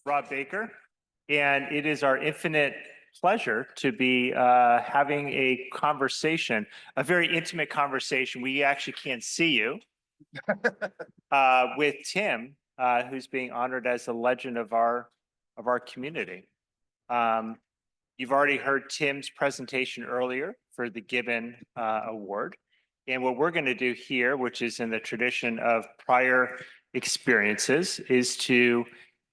Rob Baker, and it is our infinite pleasure to be having a conversation, a very intimate conversation. We actually can't see you with Tim, who's being honored as a legend of our community. You've already heard Tim's presentation earlier for the Gibbon Award. And what we're going to do here, which is in the tradition of prior experiences, is to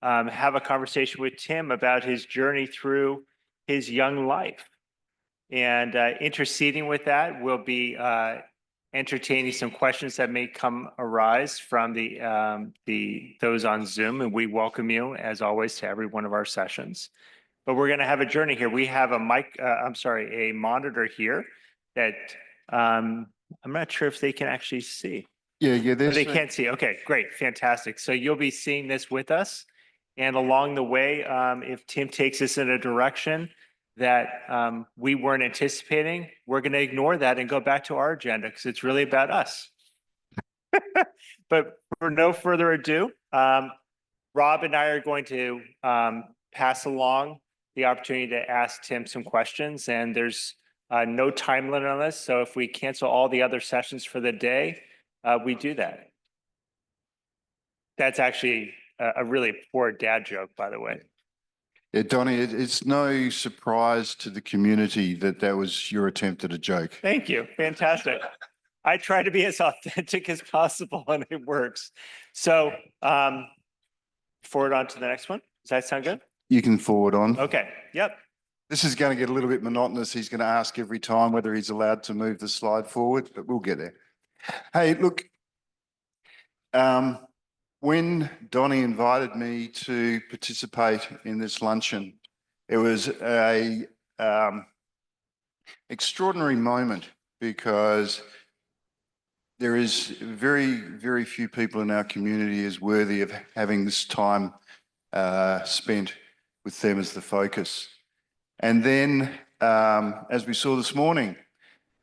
have a conversation with Tim about his journey through his young life. And interceding with that, we'll be entertaining some questions that may arise from those on Zoom. And we welcome you, as always, to every one of our sessions. But we're going to have a journey here. We have a monitor here that I'm not sure if they can actually see. Yeah. They can't see. Okay, great, fantastic. So you'll be seeing this with us. And along the way, if Tim takes us in a direction that we weren't anticipating, we're going to ignore that and go back to our agenda because it's really about us. But for no further ado, Rob and I are going to pass along the opportunity to ask Tim some questions, and there's no time limit on this. So if we cancel all the other sessions for the day, we do that. That's actually a really poor dad joke, by the way. Yeah, Donnie, it's no surprise to the community that was your attempt at a joke. Thank you. Fantastic. I try to be as authentic as possible, and it works. So forward on to the next one. Does that sound good? You can forward on. Okay. Yep. This is going to get a little bit monotonous. He's going to ask every time whether he's allowed to move the slide forward, but we'll get there. Hey, look, when Donnie invited me to participate in this luncheon, it was a extraordinary moment because there is very, very few people in our community as worthy of having this time spent with them as the focus. And then, as we saw this morning,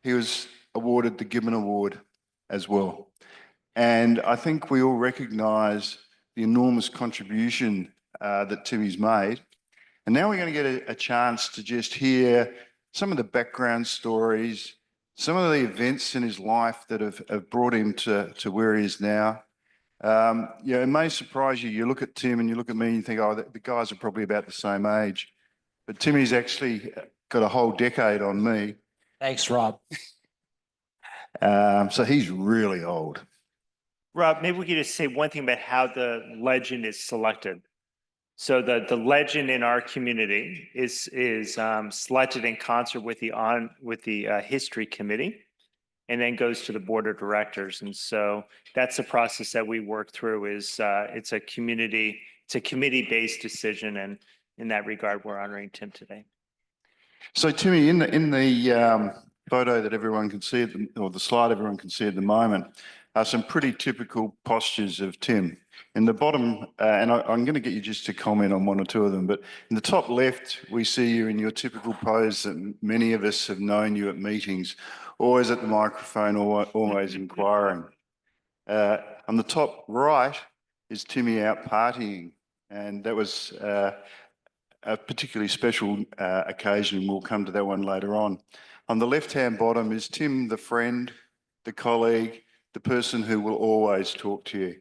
he was awarded the Gibbon Award as well. And I think we all recognise the enormous contribution that Timmy's made. And now we're going to get a chance to just hear some of the background stories, some of the events in his life that have brought him to where he is now. It may surprise you. You look at Tim and you look at me and you think, oh, the guys are probably about the same age. But Timmy's actually got a whole decade on me. Thanks, Rob. So he's really old. Rob, maybe we could just say one thing about how the legend is selected. So the legend in our community is selected in concert with the history committee, and then goes to the board of directors. And so that's the process that we work through. It's a committee-based decision, and in that regard, we're honoring Tim today. So Timmy, in the photo that everyone can see, or the slide everyone can see at the moment, are some pretty typical postures of Tim. In the bottom, and I'm going to get you just to comment on one or two of them, but in the top left, we see you in your typical pose that many of us have known you at meetings, always at the microphone, always inquiring. On the top right is Timmy out partying, and that was a particularly special occasion. We'll come to that one later on. On the left-hand bottom is Tim, the friend, the colleague, the person who will always talk to you.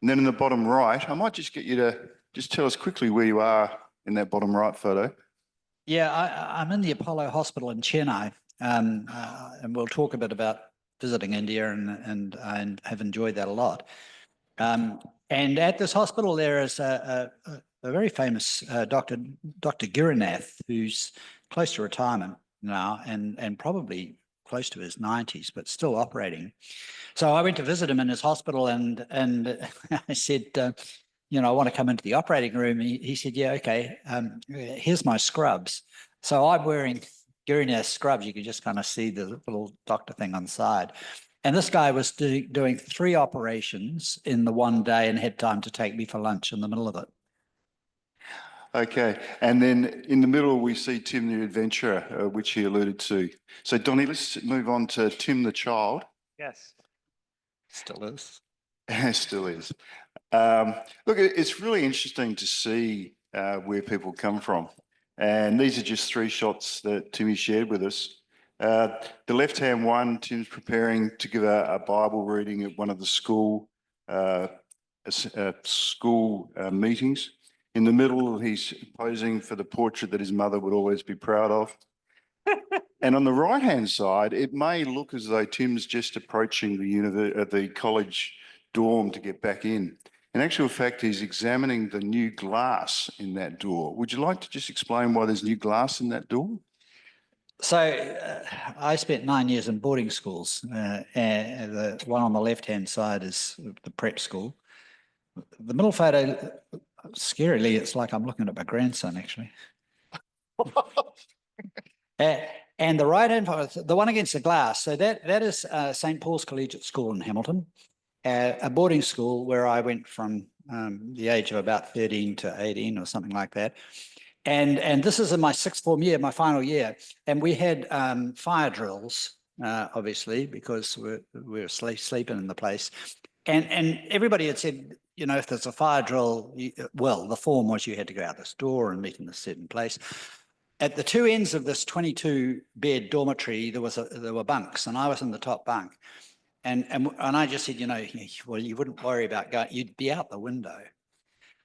And then in the bottom right, I might just get you to just tell us quickly where you are in that bottom right photo. Yeah, I'm in the Apollo Hospital in Chennai, and we'll talk a bit about visiting India, and I have enjoyed that a lot. And at this hospital, there is a very famous Dr. Girinath, who's close to retirement now, and probably close to his 90s, but still operating. So I went to visit him in his hospital, and I said, I want to come into the operating room. He said, yeah, okay, here's my scrubs. So I'm wearing Girinath scrubs. You could just kind of see the little doctor thing on the side. And this guy was doing 3 operations in the one day and had time to take me for lunch in the middle of it. Okay, and then in the middle we see Tim the adventurer, which he alluded to. So Donnie, let's move on to Tim the child. Yes. Still is. Still is. Look, it's really interesting to see where people come from. And these are just 3 shots that Timmy shared with us. The left-hand one, Tim's preparing to give a Bible reading at one of the school meetings. In the middle, he's posing for the portrait that his mother would always be proud of. And on the right-hand side, it may look as though Tim's just approaching the college dorm to get back in. In actual fact, he's examining the new glass in that door. Would you like to just explain why there's new glass in that door? So I spent 9 years in boarding schools. And the one on the left-hand side is the prep school. The middle photo, scarily, it's like I'm looking at my grandson, actually. And the right-hand photo, the one against the glass, so that is St. Paul's Collegiate School in Hamilton, a boarding school where I went from the age of about 13 to 18 or something like that. And this is in my 6th form year, my final year. And we had fire drills, obviously, because we were sleeping in the place. And everybody had said, you know, if there's a fire drill, well, the form was you had to go out this door and meet in a certain place. At the 2 ends of this 22-bed dormitory, there were bunks, and I was in the top bunk. And I just said, you know, well, you wouldn't worry about going, you'd be out the window.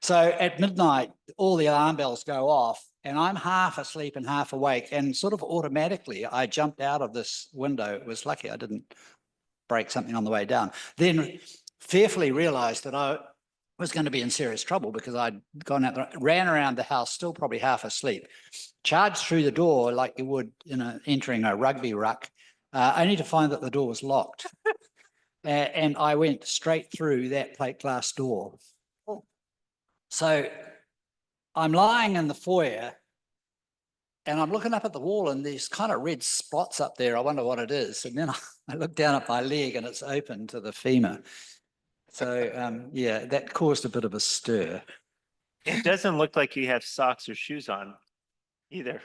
So at midnight, all the alarm bells go off, and I'm half asleep and half awake, and sort of automatically, I jumped out of this window. It was lucky I didn't break something on the way down. Then fearfully realized that I was going to be in serious trouble because I'd gone out, ran around the house, still probably half asleep, charged through the door like you would, you know, entering a rugby ruck, only to find that the door was locked. And I went straight through that plate glass door. So I'm lying in the foyer and I'm looking up at the wall and there's kind of red spots up there. I wonder what it is. And then I look down at my leg and it's open to the femur. So yeah, that caused a bit of a stir. It doesn't look like you have socks or shoes on either.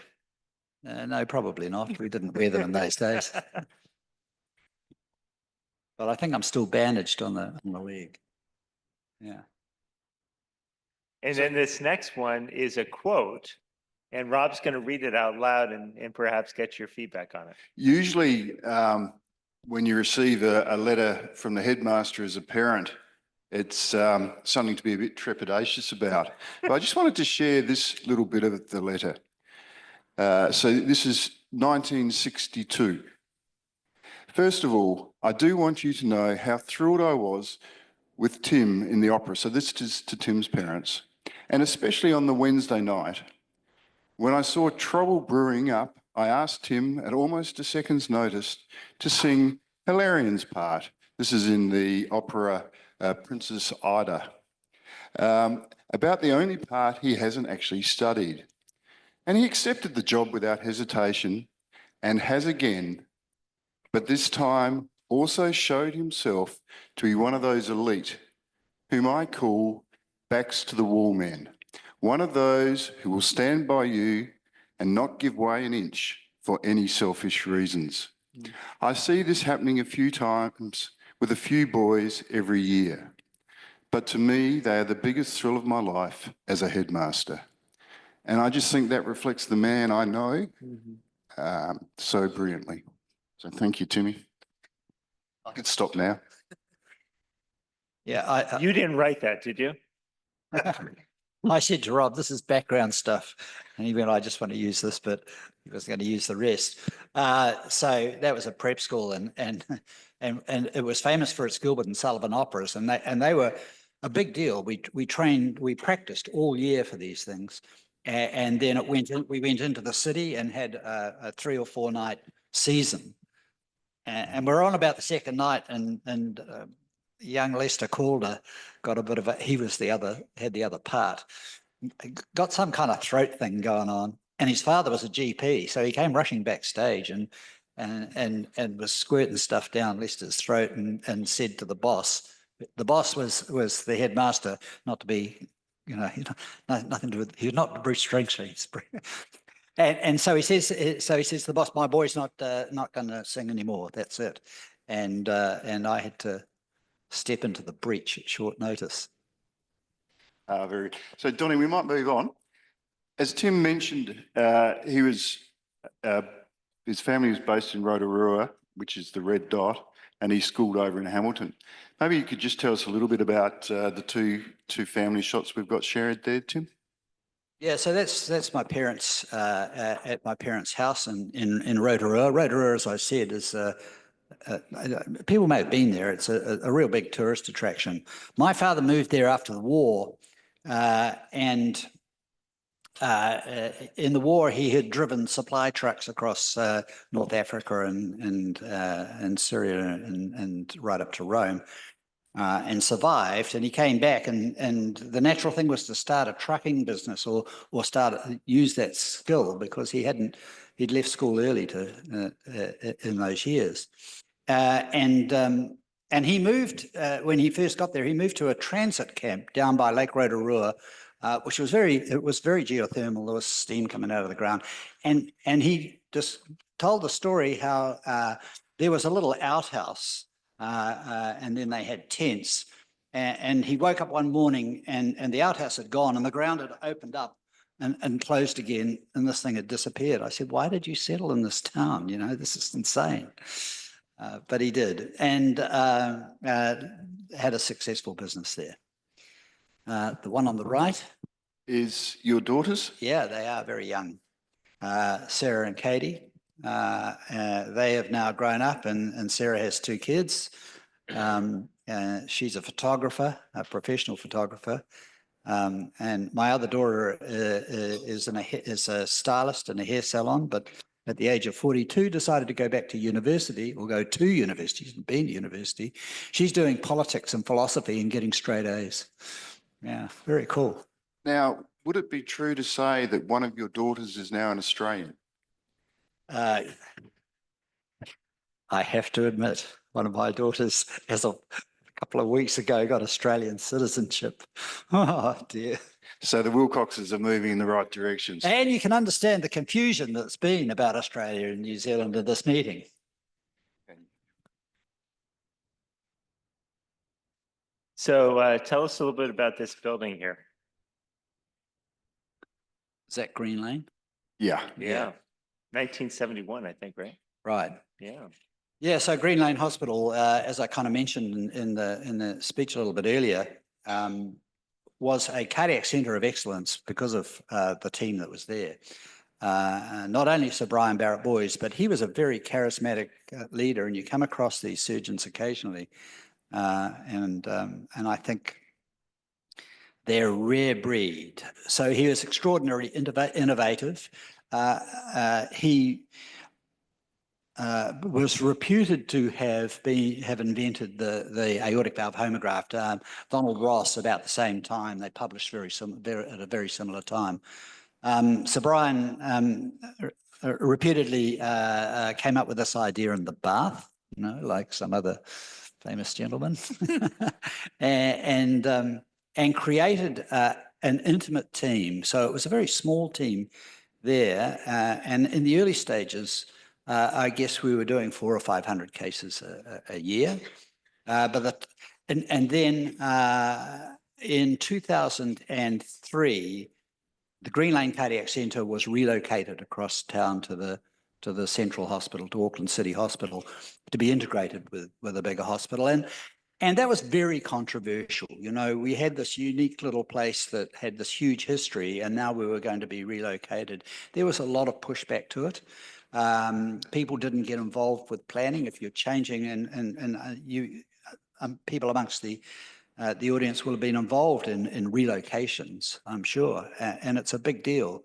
No, probably not. We didn't wear them in those days. But I think I'm still bandaged on the leg. Yeah. And then this next one is a quote, and Rob's going to read it out loud and perhaps get your feedback on it. Usually, when you receive a letter from the headmaster as a parent, it's something to be a bit trepidatious about. But I just wanted to share this little bit of the letter. So this is 1962. First of all, I do want you to know how thrilled I was with Tim in the opera. So this is to Tim's parents, and especially on the Wednesday night. When I saw trouble brewing up, I asked Tim at almost a second's notice to sing Hilarian's part. This is in the opera Princess Ida, about the only part he hasn't actually studied. And he accepted the job without hesitation and has again, but this time also showed himself to be one of those elite whom I call backs to the wall men. One of those who will stand by you and not give way an inch for any selfish reasons. I see this happening a few times with a few boys every year, but to me, they are the biggest thrill of my life as a headmaster. And I just think that reflects the man I know so brilliantly. So thank you, Timmy. I could stop now. Yeah, You didn't write that, did you? I said to Rob, this is background stuff. And he went, I just want to use this, but he was going to use the rest. So that was a prep school and it was famous for its Gilbert and Sullivan operas. And they were a big deal. We practiced all year for these things. And then we went into the city and had a 3 or 4 night season. And we're on about the second night and young Lester Calder got a bit of he had the other part, got some kind of throat thing going on, and his father was a GP, so he came rushing backstage and was squirting stuff down Lester's throat and said to the boss was the headmaster, not to be, nothing to do with, he was not Bruce Springsteen. And so he says to the boss, my boy's not going to sing anymore. That's it. And I had to step into the breach at short notice. Very. So, Donnie, we might move on. As Tim mentioned, his family was based in Rotorua, which is the red dot, and he schooled over in Hamilton. Maybe you could just tell us a little bit about the two family shots we've got shared there, Tim. Yeah, so that's my parents at my parents' house in Rotorua. Rotorua, as I said, is people may have been there. It's a real big tourist attraction. My father moved there after the war, and in the war he had driven supply trucks across North Africa and Syria and right up to Rome. And survived, and he came back, and the natural thing was to start a trucking business or use that skill, because he'd left school early in those years, and he moved when he first got there. He moved to a transit camp down by Lake Rotorua, which was very geothermal. There was steam coming out of the ground, and he just told the story how there was a little outhouse. And then they had tents, and he woke up one morning and the outhouse had gone and the ground had opened up and closed again, and this thing had disappeared. I said, "Why did you settle in this town? You know, this is insane." But he did, and had a successful business there. The one on the right is your daughters? Yeah, they are very young. Sarah and Katie. They have now grown up, and Sarah has 2 kids. She's a photographer, a professional photographer. And my other daughter is a stylist in a hair salon, but at the age of 42 decided to go back to university, or go to university. She hasn't been to university. She's doing politics and philosophy and getting straight A's. Yeah, very cool. Now, would it be true to say that one of your daughters is now an Australian? I have to admit, one of my daughters, as of a couple of weeks ago, got Australian citizenship. Oh, dear. So the Wilcoxes are moving in the right directions. And you can understand the confusion that's been about Australia and New Zealand at this meeting. So tell us a little bit about this building here. Is that Green Lane? Yeah. Yeah. 1971, I think, right? Right. Yeah. Yeah, so Green Lane Hospital, as I kind of mentioned in the speech a little bit earlier, was a cardiac centre of excellence because of the team that was there. Not only Sir Brian Barrett-Boys, but he was a very charismatic leader, and you come across these surgeons occasionally, and I think they're a rare breed. So he was extraordinarily innovative. He was reputed to have invented the aortic valve homograft. Donald Ross, about the same time, they published at a very similar time. Sir Brian reputedly came up with this idea in the bath, you know, like some other famous gentleman, and created an intimate team. So it was a very small team there, and in the early stages, I guess we were doing 400 or 500 cases a year. And then in 2003, the Green Lane Cardiac Centre was relocated across town to the Central Hospital, to Auckland City Hospital, to be integrated with a bigger hospital. And that was very controversial. You know, we had this unique little place that had this huge history, and now we were going to be relocated. There was a lot of pushback to it. People didn't get involved with planning. If you're changing, people amongst the audience will have been involved in relocations, I'm sure, and it's a big deal.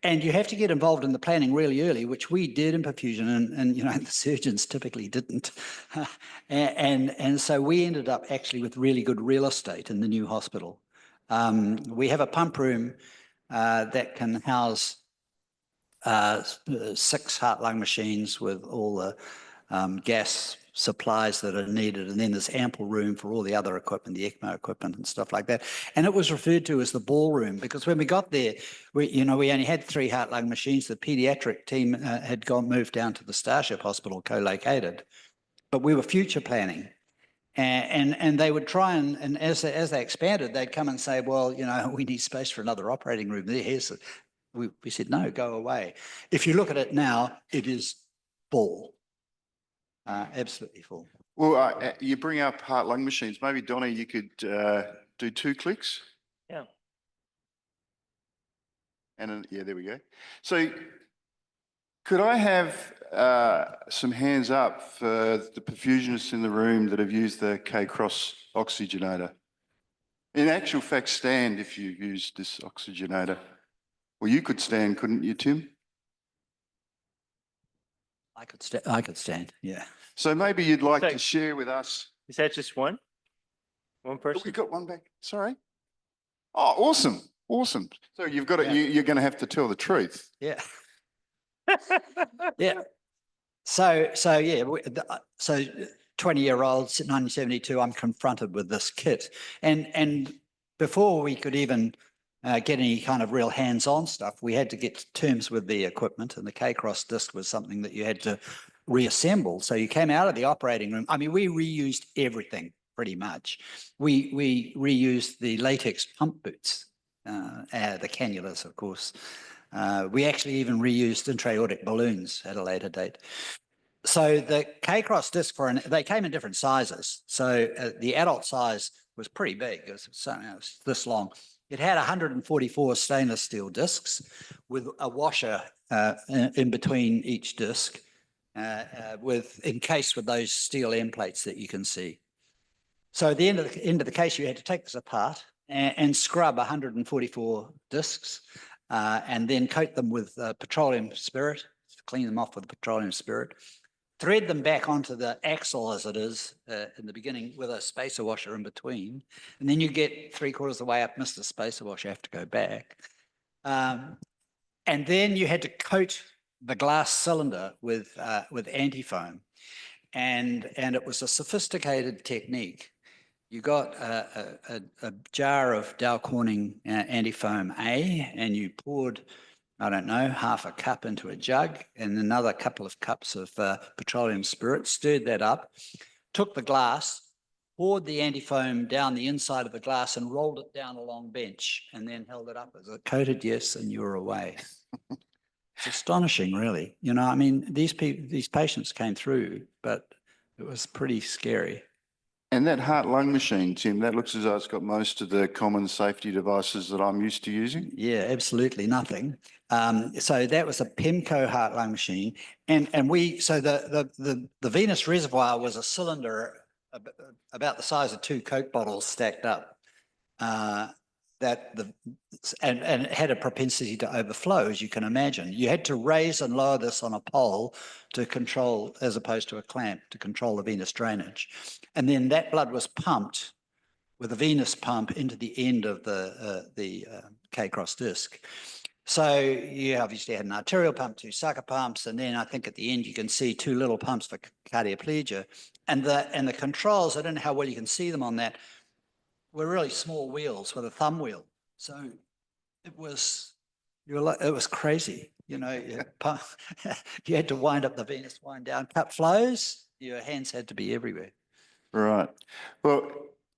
And you have to get involved in the planning really early, which we did in perfusion, and you know, the surgeons typically didn't. and so we ended up actually with really good real estate in the new hospital. We have a pump room that can house 6 heart-lung machines with all the gas supplies that are needed, and then there's ample room for all the other equipment, the ECMO equipment and stuff like that. And it was referred to as the ballroom, because when we got there, we only had 3 heart-lung machines. The paediatric team had moved down to the Starship Hospital, co-located, but we were future planning. And they would try and as they expanded, they'd come and say, well, you know, we need space for another operating room. We said, no, go away. If you look at it now, it is full, absolutely full. Well, you bring up heart-lung machines. Maybe, Donnie, you could do 2 clicks. Yeah. And yeah, there we go. So could I have some hands up for the perfusionists in the room that have used the K-Cross oxygenator? In actual fact, stand if you used this oxygenator. Well, you could stand, couldn't you, Tim? I could stand, yeah. So maybe you'd like So- to share with us. Is that just one? One Oh, person? we got one back. Sorry. Oh, awesome. Awesome. So you've got to, Yeah. you're going to have to tell the truth. Yeah. Yeah. So 20-year-olds, 1972, I'm confronted with this kit. And before we could even get any kind of real hands-on stuff, we had to get to terms with the equipment, and the K-Cross disc was something that you had to reassemble. So you came out of the operating room. I mean, we reused everything pretty much. We reused the latex pump boots, the cannulas, of course. We actually even reused intra-aortic balloons at a later date. So the K-Cross disc they came in different sizes. So the adult size was pretty big. It was this long. It had 144 stainless steel discs with a washer in between each disc, encased with those steel end plates that you can see. So at the end of the case, you had to take this apart and scrub 144 discs, and then coat them with petroleum spirit, clean them off with petroleum spirit, thread them back onto the axle as it is in the beginning with a spacer washer in between. And then you get 3/4 of the way up, missed the spacer washer, have to go back. And then you had to coat the glass cylinder with antifoam. And it was a sophisticated technique. You got a jar of Dow Corning antifoam A, and you poured, I don't know, half a cup into a jug and another couple of cups of petroleum spirit, stirred that up, took the glass, poured the antifoam down the inside of the glass and rolled it down a long bench, and then held it up as a coated yes, and you were away. It's astonishing, really. You know, I mean, these patients came through, but it was pretty scary. And that heart-lung machine, Tim, that looks as though it's got most of the common safety devices that I'm used to using. Yeah, absolutely nothing. So that was a PEMCO heart-lung machine, and the venous reservoir was a cylinder about the size of 2 Coke bottles stacked up. And it had a propensity to overflow, as you can imagine. You had to raise and lower this on a pole to control, as opposed to a clamp, to control the venous drainage. And then that blood was pumped with a venous pump into the end of the K-Cross disc. So you obviously had an arterial pump, 2 sucker pumps, and then I think at the end you can see 2 little pumps for cardioplegia. And the controls, I don't know how well you can see them on that, were really small wheels with a thumb wheel. So it was crazy. You know, you had to wind up the venous, wind down, cut flows. Your hands had to be everywhere. Right. Well,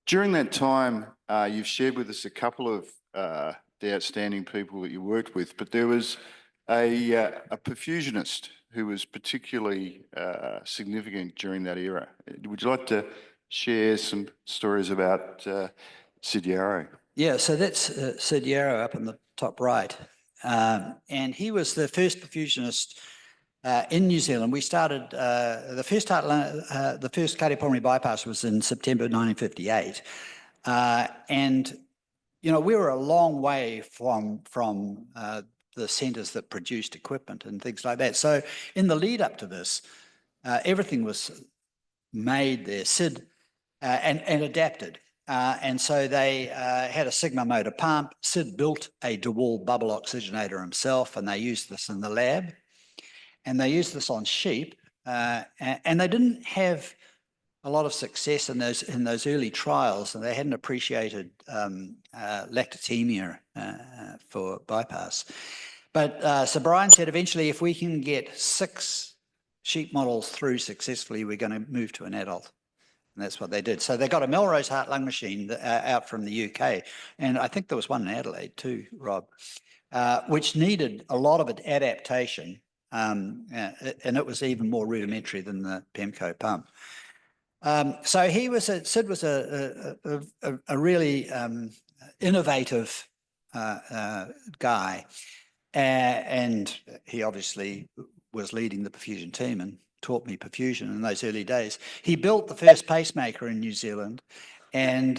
during that time, you've shared with us a couple of the outstanding people that you worked with, but there was a perfusionist who was particularly significant during that era. Would you like to share some stories about Sid Yarrow? Yeah, so that's Sid Yarrow up in the top right. And he was the first perfusionist in New Zealand. We started, the first cardiopulmonary bypass was in September 1958. And, you know, we were a long way from the centres that produced equipment and things like that. So in the lead up to this, everything was made there, Sid, and adapted. And so they had a Sigma motor pump. Sid built a DeWalt bubble oxygenator himself, and they used this in the lab. And they used this on sheep, and they didn't have a lot of success in those early trials, and they hadn't appreciated lactatemia for bypass. But so Brian said, eventually, if we can get 6 sheep models through successfully, we're going to move to an adult. And that's what they did. So they got a Melrose heart lung machine out from the UK. And I think there was one in Adelaide too, Rob, which needed a lot of adaptation. And it was even more rudimentary than the PEMCO pump. So Sid was a really innovative guy. And he obviously was leading the perfusion team and taught me perfusion in those early days. He built the first pacemaker in New Zealand, and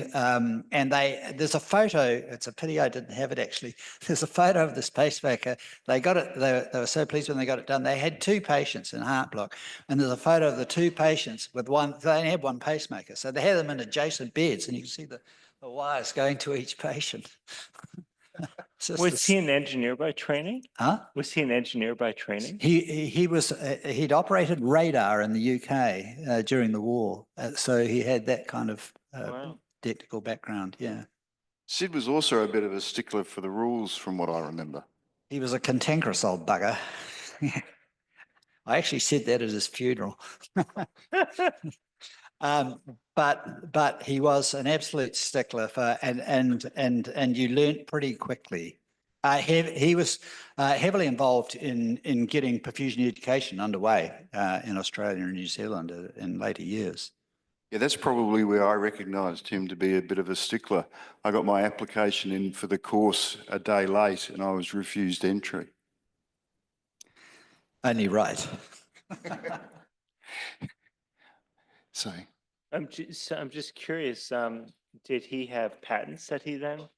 there's a photo. It's a pity I didn't have it actually. There's a photo of this pacemaker. They got it. They were so pleased when they got it done. They had 2 patients in heart block, and there's a photo of the 2 patients with one. They only had 1 pacemaker, so they had them in adjacent beds, and you can see the wires going to each patient. Was he an engineer by training? Huh? Was he an engineer by training? He was he'd operated radar in the UK during the war, so he had that kind of Wow. technical background. Yeah, Sid was also a bit of a stickler for the rules, from what I remember. he was a cantankerous old bugger. I actually said that at his funeral. But he was an absolute stickler for, and you learnt pretty quickly. He was heavily involved in getting perfusion education underway in Australia and New Zealand in later years. Yeah, that's probably where I recognised him to be a bit of a stickler. I got my application in for the course a day late and I was refused entry. Only right. So, I'm just curious. Did he have patents that he then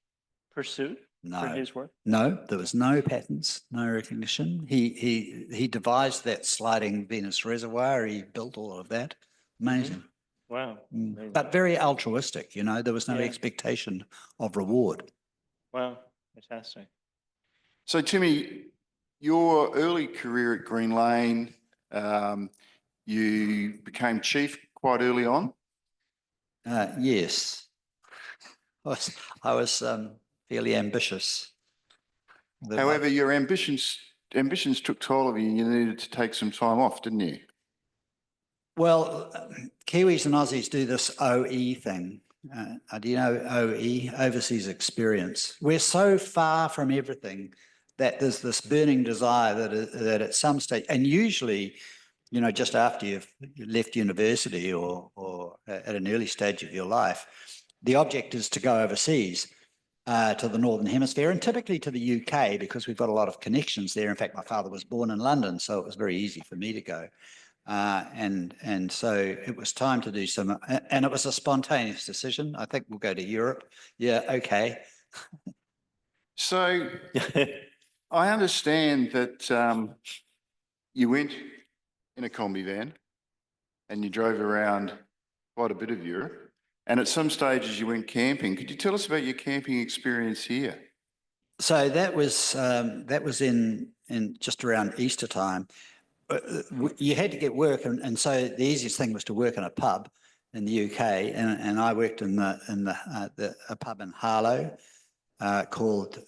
pursued for No, his work? no, there was no patents, no recognition. He devised that sliding Venus reservoir. He built all of that. Amazing. Wow. Amazing. But very altruistic, you know, there was no Yeah. expectation of reward. Wow. Fantastic. so Timmy, your early career at Green Lane, you became chief quite early on. Yes, I was fairly ambitious. However, your ambitions took toll of you and you needed to take some time off, didn't you? Well, Kiwis and Aussies do this OE thing. Do you know OE, overseas experience? We're so far from everything that there's this burning desire that at some stage, and usually, you know, just after you've left university or at an early stage of your life, the object is to go overseas to the Northern Hemisphere and typically to the UK because we've got a lot of connections there. In fact, my father was born in London, so it was very easy for me to go. And so it was time to do some, and it was a spontaneous decision. I think we'll go to Europe. Yeah, okay. So I understand that you went in a combi van and you drove around quite a bit of Europe. And at some stages you went camping. Could you tell us about your camping experience here? So that was in just around Easter time. You had to get work, and so the easiest thing was to work in a pub in the UK, and I worked in a pub in Harlow called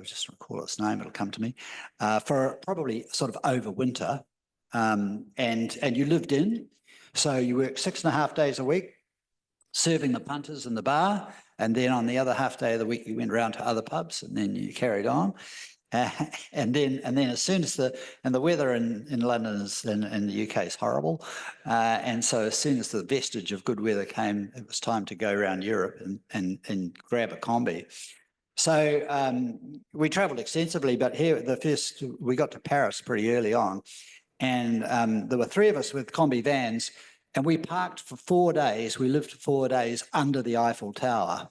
just recall its name, it'll come to me, for probably sort of over winter, and you lived in, so you worked 6.5 days a week, serving the punters in the bar, and then on the other half day of the week you went around to other pubs, and then you carried on. And then as soon as the weather in London and the UK is horrible, and so as soon as the vestige of good weather came, it was time to go around Europe and grab a combi. So we travelled extensively, but here we got to Paris pretty early on, and there were 3 of us with combi vans, and we parked for 4 days. We lived for 4 days under the Eiffel Tower.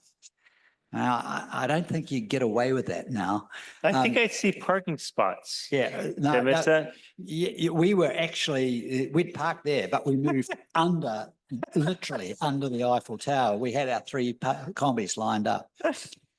Now, I don't think you get away with that now. I think I see parking spots. Yeah, Did I miss that? we were actually, we'd parked there, but we moved literally under the Eiffel Tower. We had our 3 combis lined up.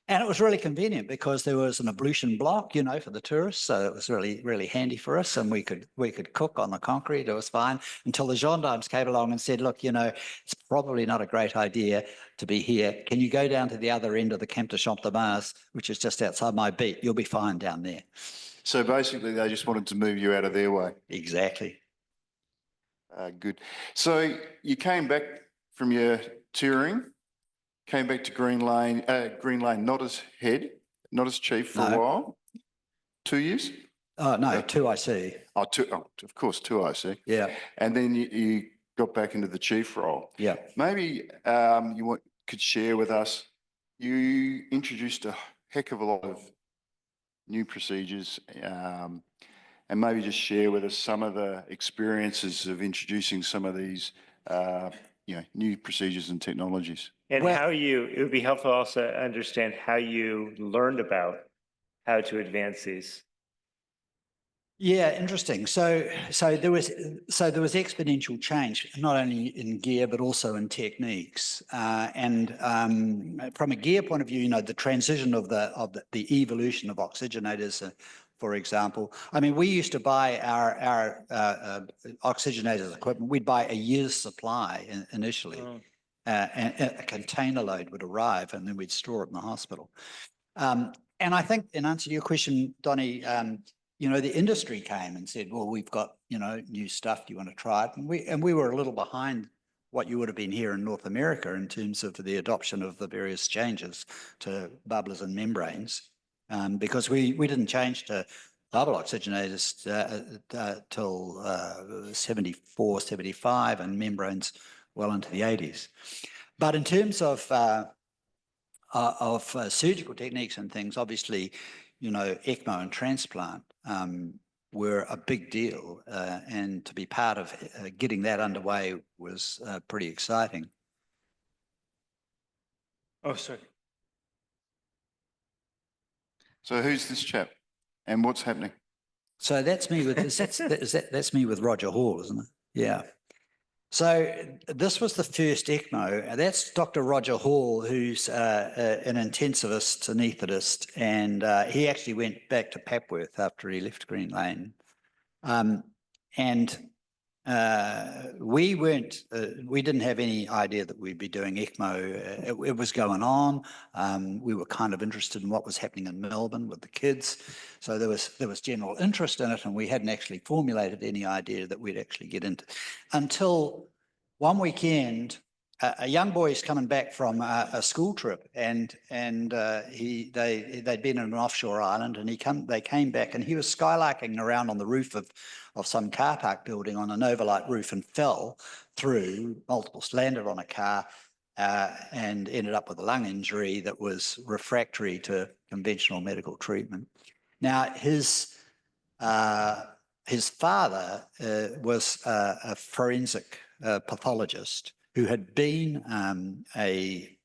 And it was really convenient because there was an ablution block, you know, for the tourists. So it was really, really handy for us. And we could cook on the concrete. It was fine until the gendarmes came along and said, look, you know, it's probably not a great idea to be here. Can you go down to the other end of the Camp de Champ de Mars, which is just outside my beat? You'll be fine down there. So basically they just wanted to move you out of their way. Exactly. Good. So you came back from your touring, came back to Green Lane, not as head, not as chief for a No. while. 2 years? Oh, no, 2 I see. Oh, of course, 2 I see. Yeah, And then you got back into the chief role. yeah. Maybe could share with us, you introduced a heck of a lot of new procedures, and maybe just share with us some of the experiences of introducing some of these new procedures and technologies. And Well- it would be helpful also to understand how you learned about how to advance these. Yeah, interesting. So there was exponential change, not only in gear but also in techniques. And from a gear point of view, the transition of the evolution of oxygenators, for example. I mean, we used to buy our oxygenators equipment. We'd buy a year's supply initially. And a container load would arrive, and then we'd store it in the hospital. And I think, in answer to your question, Donnie, the industry came and said, well, we've got, new stuff. Do you want to try it? And we were a little behind what you would have been here in North America in terms of the adoption of the various changes to bubblers and membranes, because we didn't change to bubble oxygenators till 74, 75, and membranes well into the 80s. But in terms of surgical techniques and things, obviously, ECMO and transplant were a big deal, and to be part of getting that underway was pretty exciting. Oh, sorry. So who's this chap and what's happening? So that's me with that's me with Roger Hall, isn't it? Yeah. So this was the first ECMO. That's Dr. Roger Hall, who's an intensivist anaesthetist, and he actually went back to Papworth after he left Green Lane. We didn't have any idea that we'd be doing ECMO. It was going on. We were kind of interested in what was happening in Melbourne with the kids. So there was general interest in it, and we hadn't actually formulated any idea that we'd actually get into until one weekend. A young boy's coming back from a school trip, and they'd been in an offshore island, and they came back, and he was skylarking around on the roof of some car park building on an overlight roof and fell through, landed on a car, and ended up with a lung injury that was refractory to conventional medical treatment. Now, his father was a forensic pathologist who had been a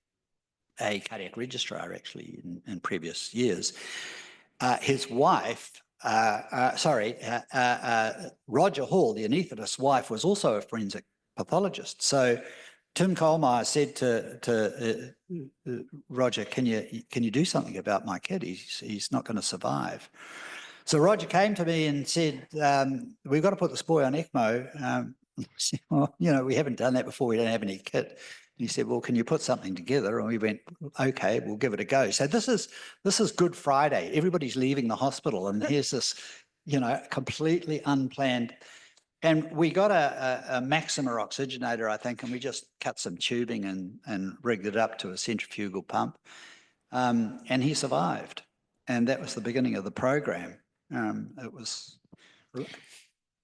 cardiac registrar actually in previous years. His wife, Roger Hall, the anaesthetist's wife, was also a forensic pathologist. So Tim Kohlmeier said to Roger, can you do something about my kid? He's not going to survive. So Roger came to me and said, we've got to put this boy on ECMO. Well, we haven't done that before. We don't have any kit. And he said, well, can you put something together? And we went, okay, we'll give it a go. So this is Good Friday. Everybody's leaving the hospital, and here's this, completely unplanned. And we got a Maxima oxygenator, I think, and we just cut some tubing and rigged it up to a centrifugal pump. And he survived. And that was the beginning of the program. It was...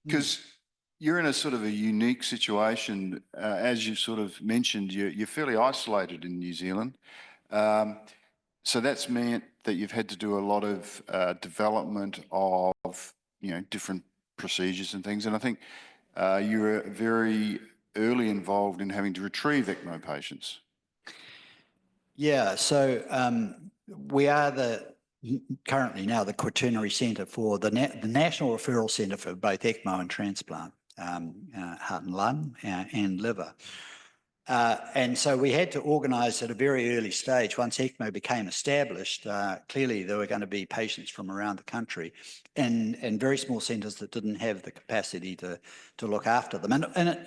Because you're in a sort of a unique situation, as you sort of mentioned, you're fairly isolated in New Zealand. So that's meant that you've had to do a lot of development of, different procedures and things. And I think you were very early involved in having to retrieve ECMO patients. Yeah, so we are currently now the quaternary centre for the National Referral Centre for both ECMO and transplant. Heart and lung and liver. And so we had to organise at a very early stage. Once ECMO became established, clearly there were going to be patients from around the country and very small centres that didn't have the capacity to look after them. And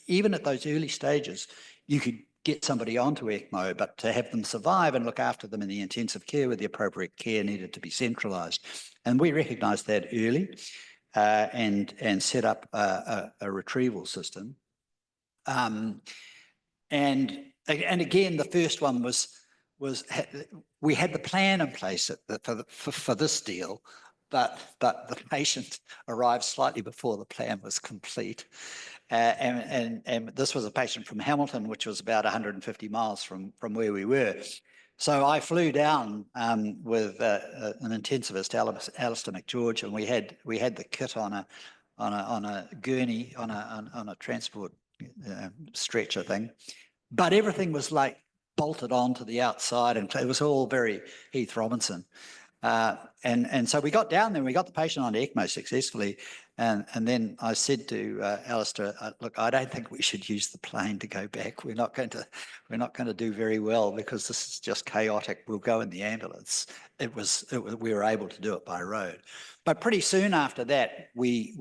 even at those early stages, you could get somebody onto ECMO, but to have them survive and look after them in the intensive care with the appropriate care needed to be centralised. And we recognised that early. And set up a retrieval system. And And again, the first one was we had the plan in place for this deal, but the patient arrived slightly before the plan was complete. And this was a patient from Hamilton, which was about 150 miles from where we were. So I flew down with an intensivist, Alistair McGeorge, and we had the kit on a gurney, on a transport stretcher thing, but everything was like bolted onto the outside, and it was all very Heath Robinson. And so we got down there, we got the patient on ECMO successfully. And then I said to Alistair, look, I don't think we should use the plane to go back. We're not going to do very well because this is just chaotic. We'll go in the ambulance. We were able to do it by road. But pretty soon after that, we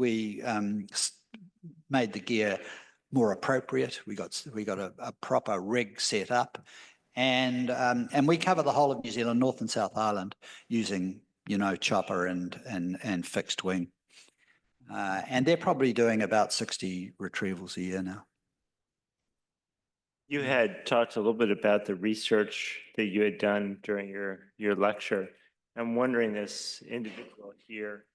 made the gear more appropriate. We got a proper rig set up. And we cover the whole of New Zealand, North and South Island, using, chopper and fixed wing. And they're probably doing about 60 retrievals a year now. You had talked a little bit about the research that you had done during your lecture. I'm wondering, this individual here,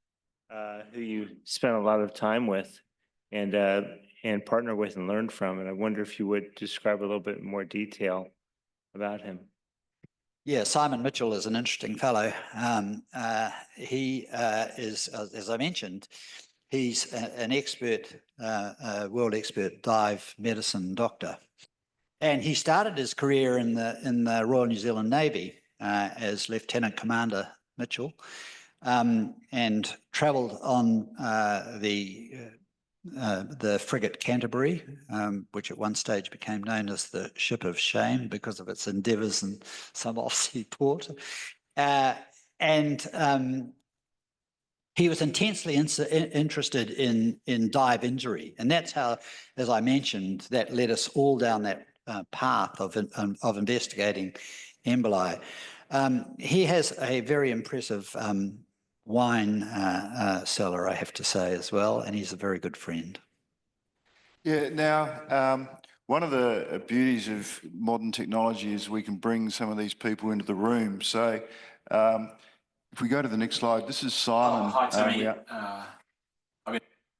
who you spent a lot of time with and partner with and learned from, and I wonder if you would describe a little bit more detail about him. Yeah, Simon Mitchell is an interesting fellow. He is, as I mentioned, he's an expert, world expert dive medicine doctor. And he started his career in the Royal New Zealand Navy as Lieutenant Commander Mitchell, and travelled on the frigate Canterbury, which at one stage became known as the Ship of Shame because of its endeavours in some off-sea port. He was intensely interested in dive injury. And that's how, as I mentioned, that led us all down that path of investigating emboli. He has a very impressive wine cellar, I have to say, as well, and he's a very good friend. Yeah, now, one of the beauties of modern technology is we can bring some of these people into the room. So if we go to the next slide, this is Simon. Hi, Timmy.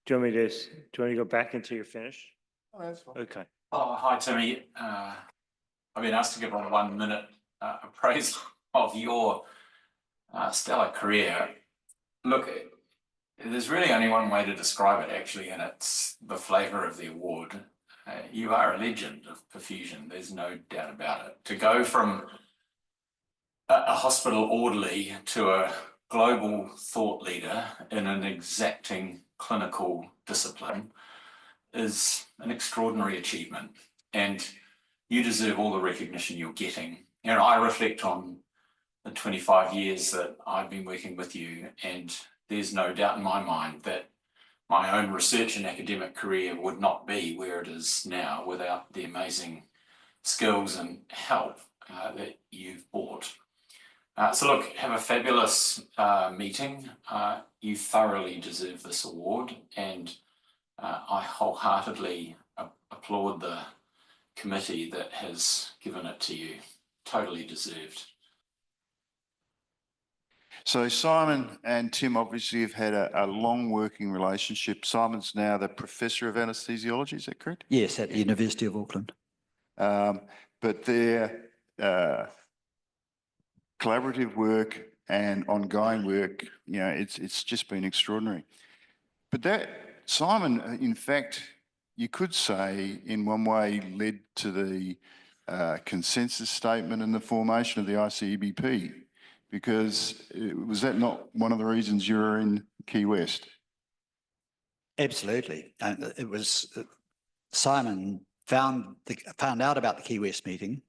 Do you want to go back until you're finished? Oh, that's fine. Okay. Hi, Timmy. I've been asked to give a 1 minute appraisal of your stellar career. Look, there's really only one way to describe it, actually, and it's the flavour of the award. You are a legend of perfusion. There's no doubt about it. To go from a hospital orderly to a global thought leader in an exacting clinical discipline is an extraordinary achievement, and you deserve all the recognition you're getting. I reflect on the 25 years that I've been working with you, and there's no doubt in my mind that my own research and academic career would not be where it is now without the amazing skills and help that you've brought. So look, have a fabulous meeting. You thoroughly deserve this award, and I wholeheartedly applaud the committee that has given it to you. Totally deserved. So Simon and Tim obviously have had a long working relationship. Simon's now the Professor of Anaesthesiology, is that correct? Yes, at the University of Auckland. But their collaborative work and ongoing work, it's just been extraordinary. But that, Simon, in fact, you could say in one way led to the consensus statement and the formation of the ICEBP, because was that not one of the reasons you were in Key West? Absolutely. It was Simon found out about the Key West meeting,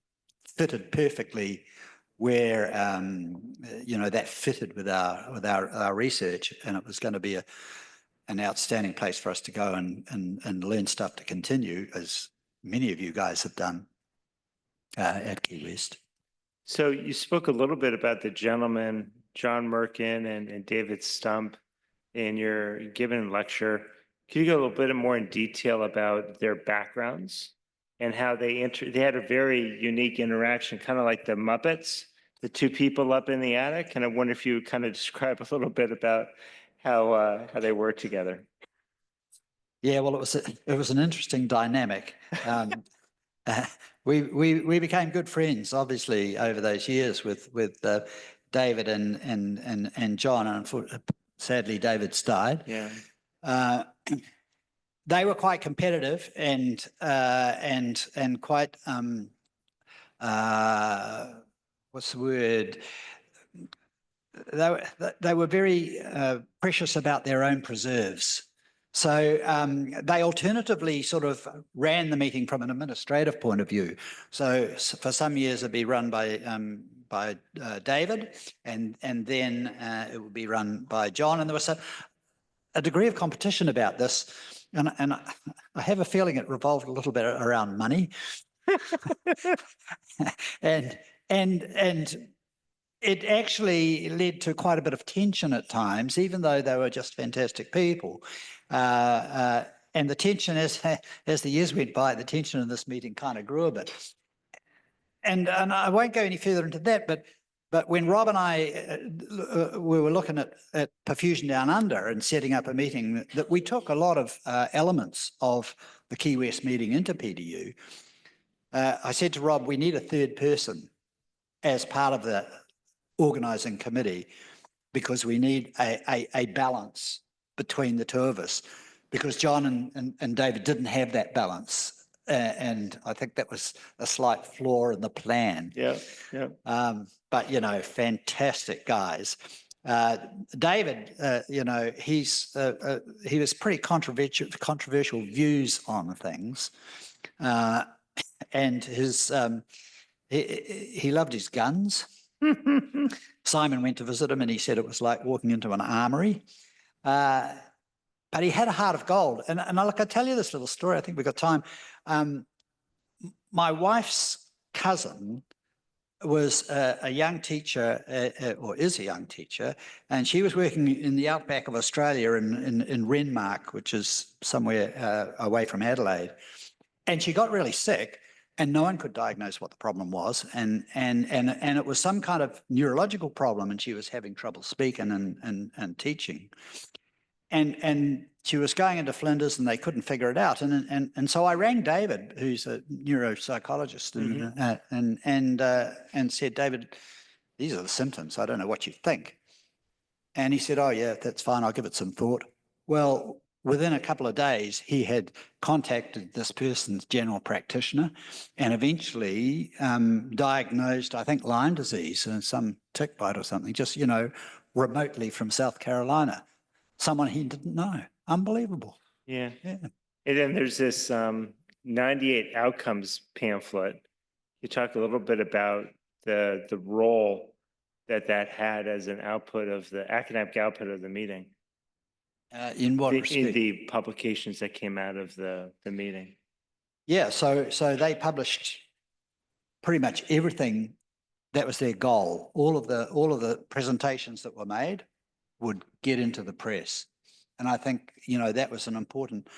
fitted perfectly where that fitted with our research, and it was going to be an outstanding place for us to go and learn stuff to continue, as many of you guys have done at Key West. So you spoke a little bit about the gentleman, John Merkin and David Stump, in your given lecture. Can you go a little bit more in detail about their backgrounds and how they had a very unique interaction, kind of like the Muppets, the two people up in the attic. And I wonder if you would kind of describe a little bit about how they work together. Yeah, well, it was an interesting dynamic. We became good friends, obviously, over those years with David and John. And sadly, David's died. Yeah. They were quite competitive and quite what's the word? They were very precious about their own preserves. So they alternatively sort of ran the meeting from an administrative point of view. So for some years it'd be run by David, and then it would be run by John. And there was a degree of competition about this, and I have a feeling it revolved a little bit around money, and it actually led to quite a bit of tension at times, even though they were just fantastic people. And the tension, as the years went by, the tension in this meeting kind of grew a bit. And I won't go any further into that, but when Rob and I we were looking at Perfusion Down Under and setting up a meeting, that we took a lot of elements of the Key West meeting into PDU. I said to Rob, we need a third person as part of the organising committee, because we need a balance between the two of us, because John and David didn't have that balance. And I think that was a slight flaw in the plan. Yeah, yeah. But, you know, fantastic guys. David, you know, he was pretty controversial views on things. And he loved his guns. Simon went to visit him and he said it was like walking into an armory. But he had a heart of gold. And look, I'll tell you this little story. I think we've got time. My wife's cousin was a young teacher, or is a young teacher, and she was working in the outback of Australia in Renmark, which is somewhere away from Adelaide. And she got really sick, and no one could diagnose what the problem was. And it was some kind of neurological problem, and she was having trouble speaking and teaching. And she was going into Flinders and they couldn't figure it out. And so I rang David, who's a neuropsychologist, and said, David, these are the symptoms. I don't know what you think. And he said, oh, yeah, that's fine. I'll give it some thought. Well, within a couple of days, he had contacted this person's general practitioner and eventually diagnosed, I think, Lyme disease and some tick bite or something, just, you know, remotely from South Carolina. Someone he didn't know. Unbelievable. Yeah. Yeah. And then there's this 98 outcomes pamphlet. You talk a little bit about the role that had as an output of the academic output of the meeting. In what respect? In the publications that came out of the meeting. Yeah, so they published pretty much everything that was their goal. All of the presentations that were made would get into the press. And I think, you know, that was an important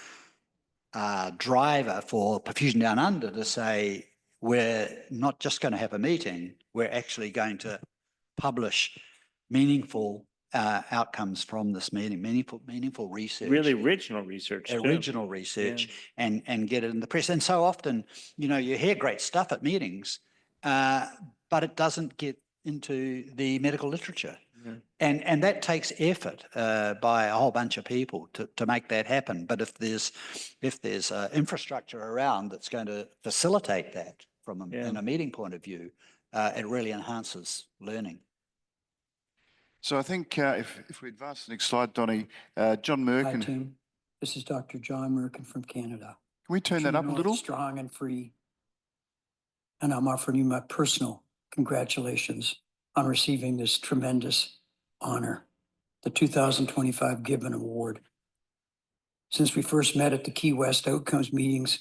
driver for Perfusion Down Under to say, we're not just going to have a meeting, we're actually going to publish meaningful outcomes from this meeting, meaningful research. Really original research. Original research, yeah. and get it in the press. And so often, you know, you hear great stuff at meetings, but it doesn't get into the medical literature. Yeah. And that takes effort by a whole bunch of people to make that happen. But if there's infrastructure around that's going to facilitate that from in a meeting point of view, it really enhances learning. So I think if we advance the next slide, Donnie, John Merkin. Hi, Tim. This is Dr. John Merkin from Canada. Can we turn that up a little? Strong and free. And I'm offering you my personal congratulations on receiving this tremendous honor, the 2025 Gibbon Award. Since we first met at the Key West Outcomes meetings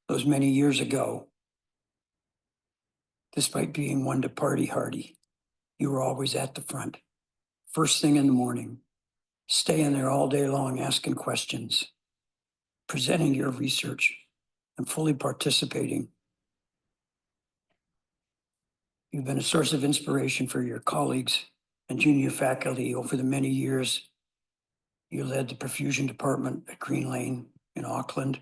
those many years ago, despite being one to party hardy, you were always at the front. First thing in the morning, staying there all day long asking questions, presenting your research and fully participating. You've been a source of inspiration for your colleagues and junior faculty over the many years you led the perfusion department at Green Lane in Auckland.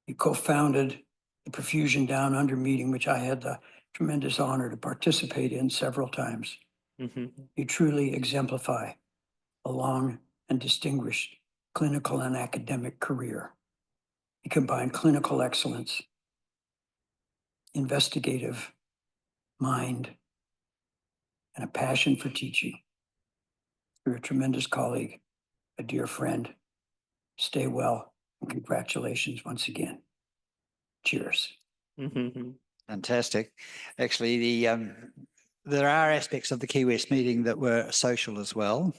You co-founded the Perfusion Down Under meeting, which I had the tremendous honor to participate in several times. You truly exemplify a long and distinguished clinical and academic career. You combine clinical excellence, investigative mind, and a passion for teaching. You're a tremendous colleague, a dear friend. Stay well, and congratulations once again. Cheers. Fantastic. Actually, there are aspects of the Key West meeting that were social as well.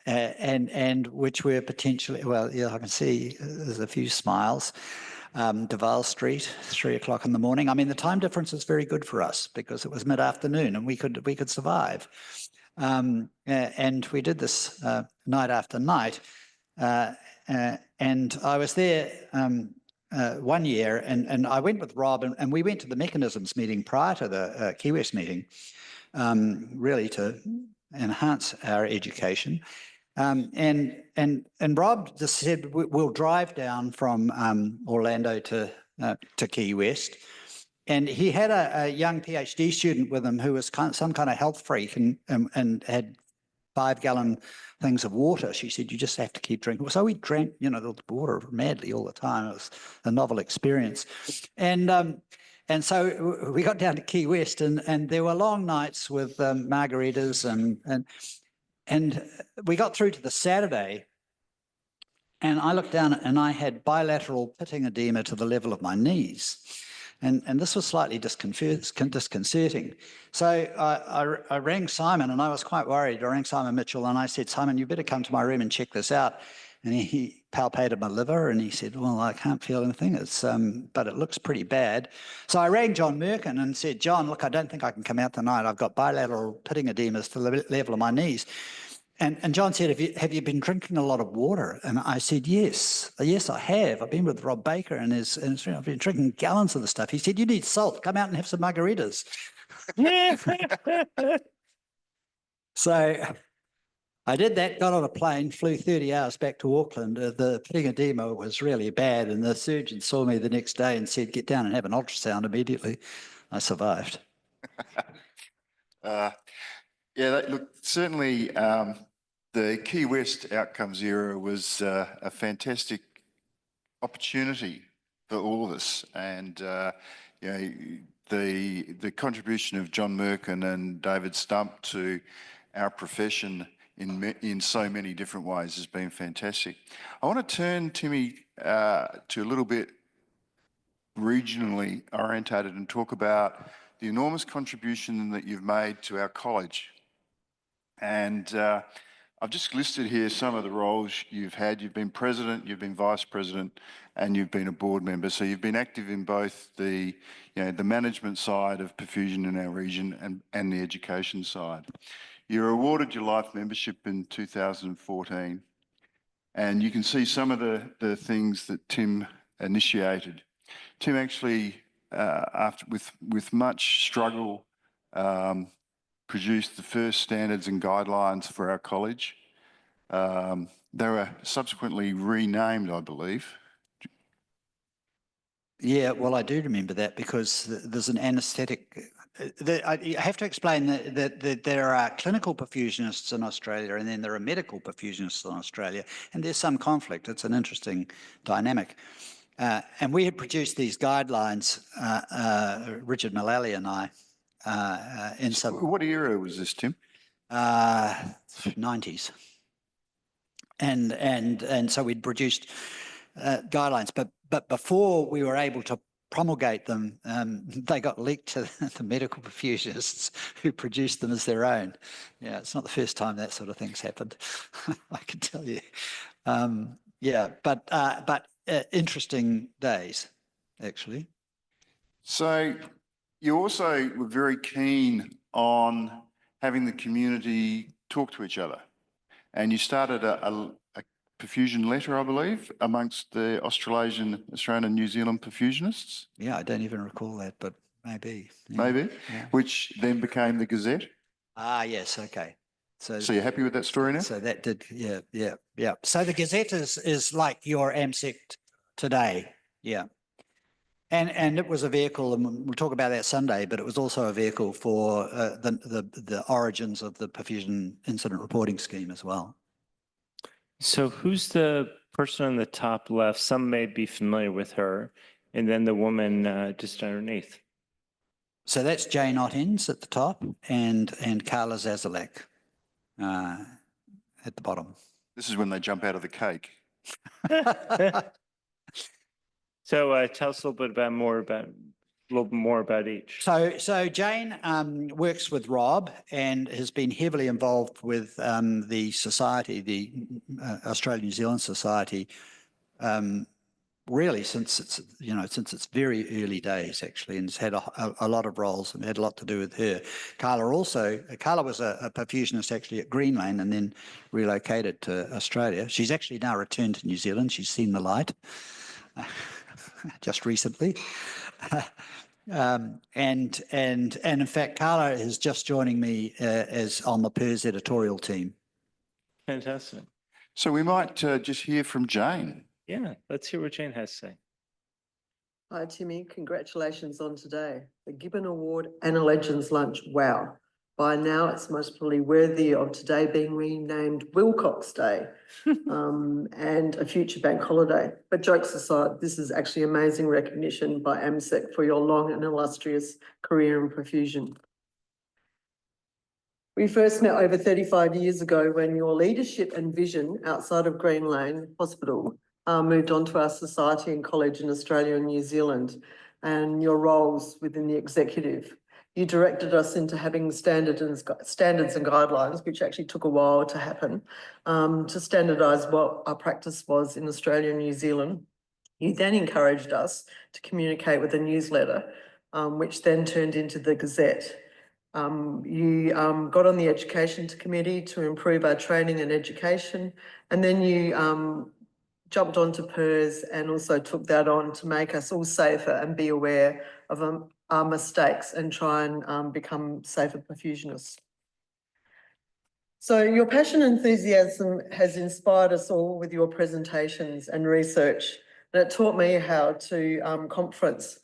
And which were potentially, well, yeah, I can see there's a few smiles. Duval Street, 3 o'clock in the morning. I mean, the time difference is very good for us because it was mid-afternoon and we could survive. And we did this night after night. And I was there 1 year, and I went with Rob, and we went to the mechanisms meeting prior to the Key West meeting, really to enhance our education. And Rob just said we'll drive down from Orlando to Key West, and he had a young PhD student with him who was some kind of health freak and had 5-gallon things of water. She said, you just have to keep drinking. So we drank, the water madly all the time. It was a novel experience. And so we got down to Key West, and there were long nights with margaritas, and we got through to the Saturday, and I looked down and I had bilateral pitting edema to the level of my knees. And this was slightly disconcerting. So I rang Simon, and I was quite worried. I rang Simon Mitchell, and I said, Simon, you better come to my room and check this out. And he palpated my liver, and he said, well, I can't feel anything, but it looks pretty bad. So I rang John Merkin and said, John, look, I don't think I can come out tonight. I've got bilateral pitting edemas to the level of my knees. And John said, have you been drinking a lot of water? And I said, yes, I have. I've been with Rob Baker, and I've been drinking gallons of the stuff. He said, you need salt. Come out and have some margaritas. So I did that, got on a plane, flew 30 hours back to Auckland. The pitting edema was really bad, and the surgeon saw me the next day and said, get down and have an ultrasound immediately. I survived. Look, certainly the Key West Outcomes era was a fantastic opportunity for all of us, and the contribution of John Merkin and David Stump to our profession in so many different ways has been fantastic. I want to turn, Timmy, to a little bit regionally orientated and talk about the enormous contribution that you've made to our college. And I've just listed here some of the roles you've had. You've been president, you've been vice president, and you've been a board member. So you've been active in both the management side of perfusion in our region and the education side. You were awarded your life membership in 2014, and you can see some of the things that Tim initiated. Tim actually, with much struggle, produced the first standards and guidelines for our college. They were subsequently renamed, I believe. Yeah, well, I do remember that because there's an anaesthetic. I have to explain that there are clinical perfusionists in Australia, and then there are medical perfusionists in Australia, and there's some conflict. It's an interesting dynamic. And we had produced these guidelines, Richard Mullally and I, in some... What era was this, Tim? 90s. And so we'd produced guidelines, but before we were able to promulgate them, they got leaked to the medical perfusionists who produced them as their own. Yeah, it's not the first time that sort of thing's happened, I can tell you. But interesting days, actually. So you also were very keen on having the community talk to each other, and you started a perfusion letter, I believe, amongst the Australian and New Zealand perfusionists, Yeah, I don't even recall that, but maybe. Yeah. maybe, Yeah. which then became the Gazette. Ah, yes, okay. So You're happy with that story now? So that did, yeah. So the Gazette is like your AmSECT today, yeah. And it was a vehicle, and we'll talk about that Sunday, but it was also a vehicle for the origins of the perfusion incident reporting scheme as well. So who's the person on the top left? Some may be familiar with her, and then the woman just underneath. So that's Jane Ottens at the top and Carla Zazalek at the bottom. This is when they jump out of the cake. So tell us a little bit more about each. So Jane works with Rob and has been heavily involved with the society, the Australia New Zealand Society, really since its very early days actually, and has had a lot of roles and had a lot to do with her. Carla was a perfusionist actually at Greenland and then relocated to Australia. She's actually now returned to New Zealand. She's seen the light just recently. And in fact, Carla is just joining me as on the PERS editorial team. Fantastic. So we might just hear from Jane. Yeah, let's hear what Jane has to say. Hi, Timmy. Congratulations on today. The Gibbon Award and a Legends Lunch. Wow. By now, it's most probably worthy of today being renamed Wilcox Day and a future bank holiday. But jokes aside, this is actually amazing recognition by AmSECT for your long and illustrious career in perfusion. We first met over 35 years ago when your leadership and vision outside of Green Lane Hospital moved on to our society and college in Australia and New Zealand and your roles within the executive. You directed us into having standards and guidelines, which actually took a while to happen, to standardise what our practice was in Australia and New Zealand. You then encouraged us to communicate with a newsletter, which then turned into the Gazette. You got on the Education Committee to improve our training and education, and then you jumped onto PERS and also took that on to make us all safer and be aware of our mistakes and try and become safer perfusionists. So your passion and enthusiasm has inspired us all with your presentations and research, and it taught me how to conference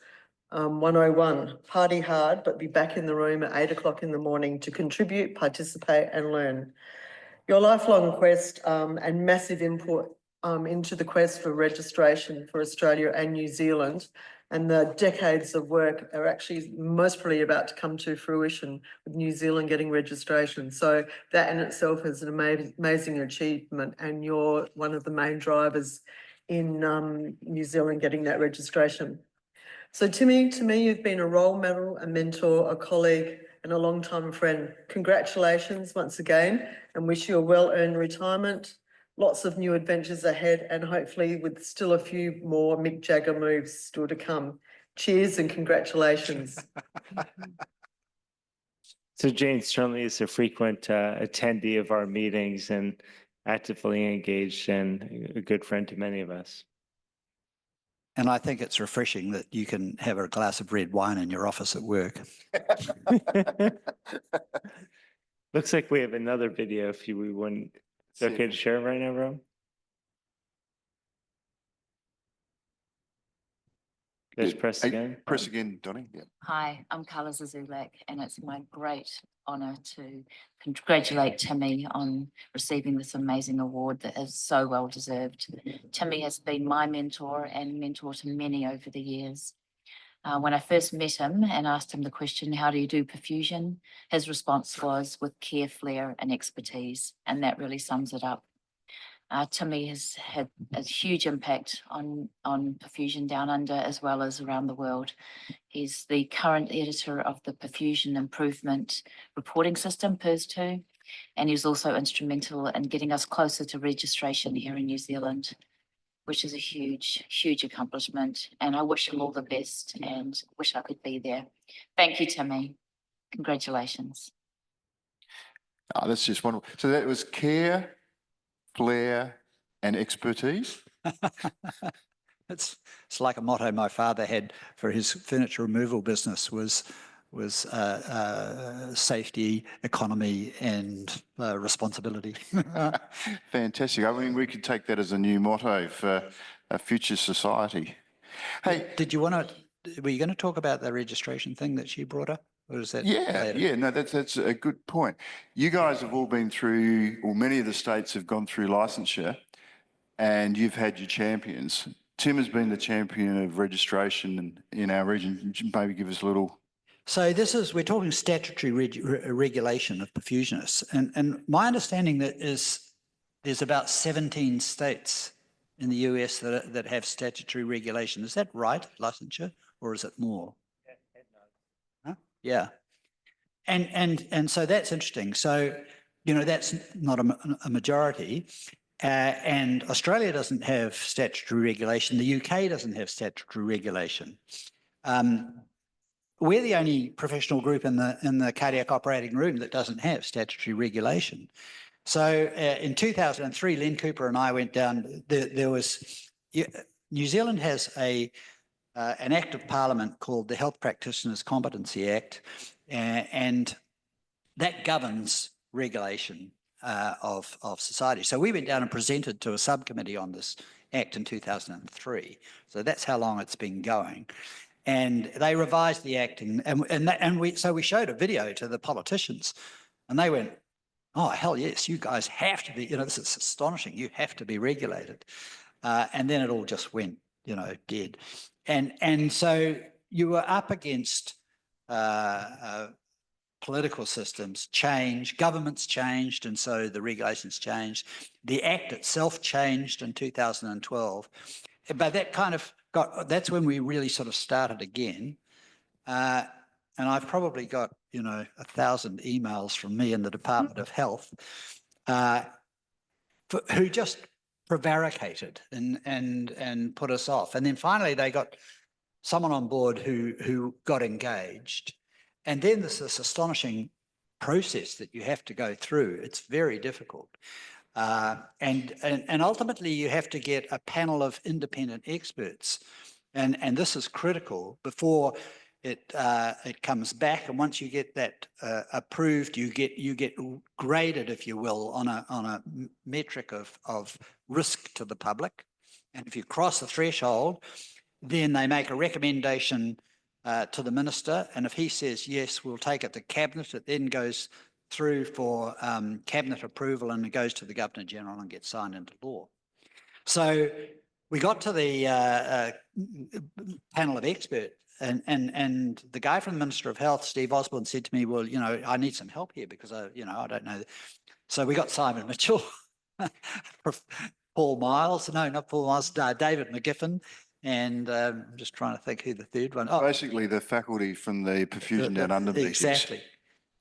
101, party hard, but be back in the room at 8 o'clock in the morning to contribute, participate and learn. Your lifelong quest and massive input into the quest for registration for Australia and New Zealand, and the decades of work are actually most probably about to come to fruition with New Zealand getting registration. So that in itself is an amazing achievement, and you're one of the main drivers in New Zealand getting that registration. So Timmy, to me, you've been a role model, a mentor, a colleague, and a long-time friend. Congratulations once again, and wish you a well-earned retirement. Lots of new adventures ahead, and hopefully with still a few more Mick Jagger moves still to come. Cheers and congratulations. So Jane certainly is a frequent attendee of our meetings and actively engaged and a good friend to many of us. And I think it's refreshing that you can have a glass of red wine in your office at work. Looks like we have another video if we wouldn't. Is it okay to share it right now, Rob? Just press again. Press again, Donnie. Yeah. Hi, I'm Carla Zazulek, and it's my great honour to congratulate Timmy on receiving this amazing award that is so well deserved. Timmy has been my mentor and mentor to many over the years. When I first met him and asked him the question, how do you do perfusion? His response was with care, flair and expertise, and that really sums it up. Timmy has had a huge impact on perfusion down under as well as around the world. He's the current editor of the Perfusion Improvement Reporting System, PERS2, and he's also instrumental in getting us closer to registration here in New Zealand, which is a huge, huge accomplishment. And I wish him all the best and wish I could be there. Thank you, Timmy. Congratulations. Oh, that's just wonderful. So that was care, flair and expertise. It's like a motto my father had for his furniture removal business was safety, economy, and responsibility. Fantastic. I mean, we could take that as a new motto for a future society. Hey, Were you going to talk about the registration thing that she brought up? Or is that later? no, that's a good point. You guys have all been through, or many of the states have gone through licensure, and you've had your champions. Tim has been the champion of registration in our region. Could you maybe give us a little? So we're talking statutory regulation of perfusionists. And my understanding that is there's about 17 states in the US that have statutory regulation. Is that right, licensure, or is it more? Huh? Yeah. And so that's interesting. So, that's not a majority. And Australia doesn't have statutory regulation. The UK doesn't have statutory regulation. We're the only professional group in the cardiac operating room that doesn't have statutory regulation. So in 2003, Len Cooper and I went down. New Zealand has an act of parliament called the Health Practitioners Competency Act, and that governs regulation of society. So we went down and presented to a subcommittee on this act in 2003. So that's how long it's been going. And they revised the act, so we showed a video to the politicians, and they went, "Oh, hell yes, you guys have to be, this is astonishing, you have to be regulated." And then it all just went, dead. And so you were up against political systems change, governments changed, and so the regulations changed. The Act itself changed in 2012, but that's when we really sort of started again. And I've probably got, 1,000 emails from me in the Department of Health who just prevaricated and put us off. And then finally they got someone on board who got engaged. And then there's this astonishing process that you have to go through. It's very difficult. And ultimately you have to get a panel of independent experts. And this is critical before it comes back. And once you get that approved, you get graded, if you will, on a metric of risk to the public. And if you cross the threshold, then they make a recommendation to the minister, and if he says yes, we'll take it to cabinet. It then goes through for cabinet approval, and it goes to the Governor General and gets signed into law. So we got to the panel of experts, and the guy from the Minister of Health, Steve Osborne, said to me, "Well, I need some help here because I don't know." So we got Simon Mitchell, Paul Miles, no, not Paul Miles, David McGiffin. And I'm just trying to think who the third one. Oh, basically the faculty from the perfusion down under. Exactly.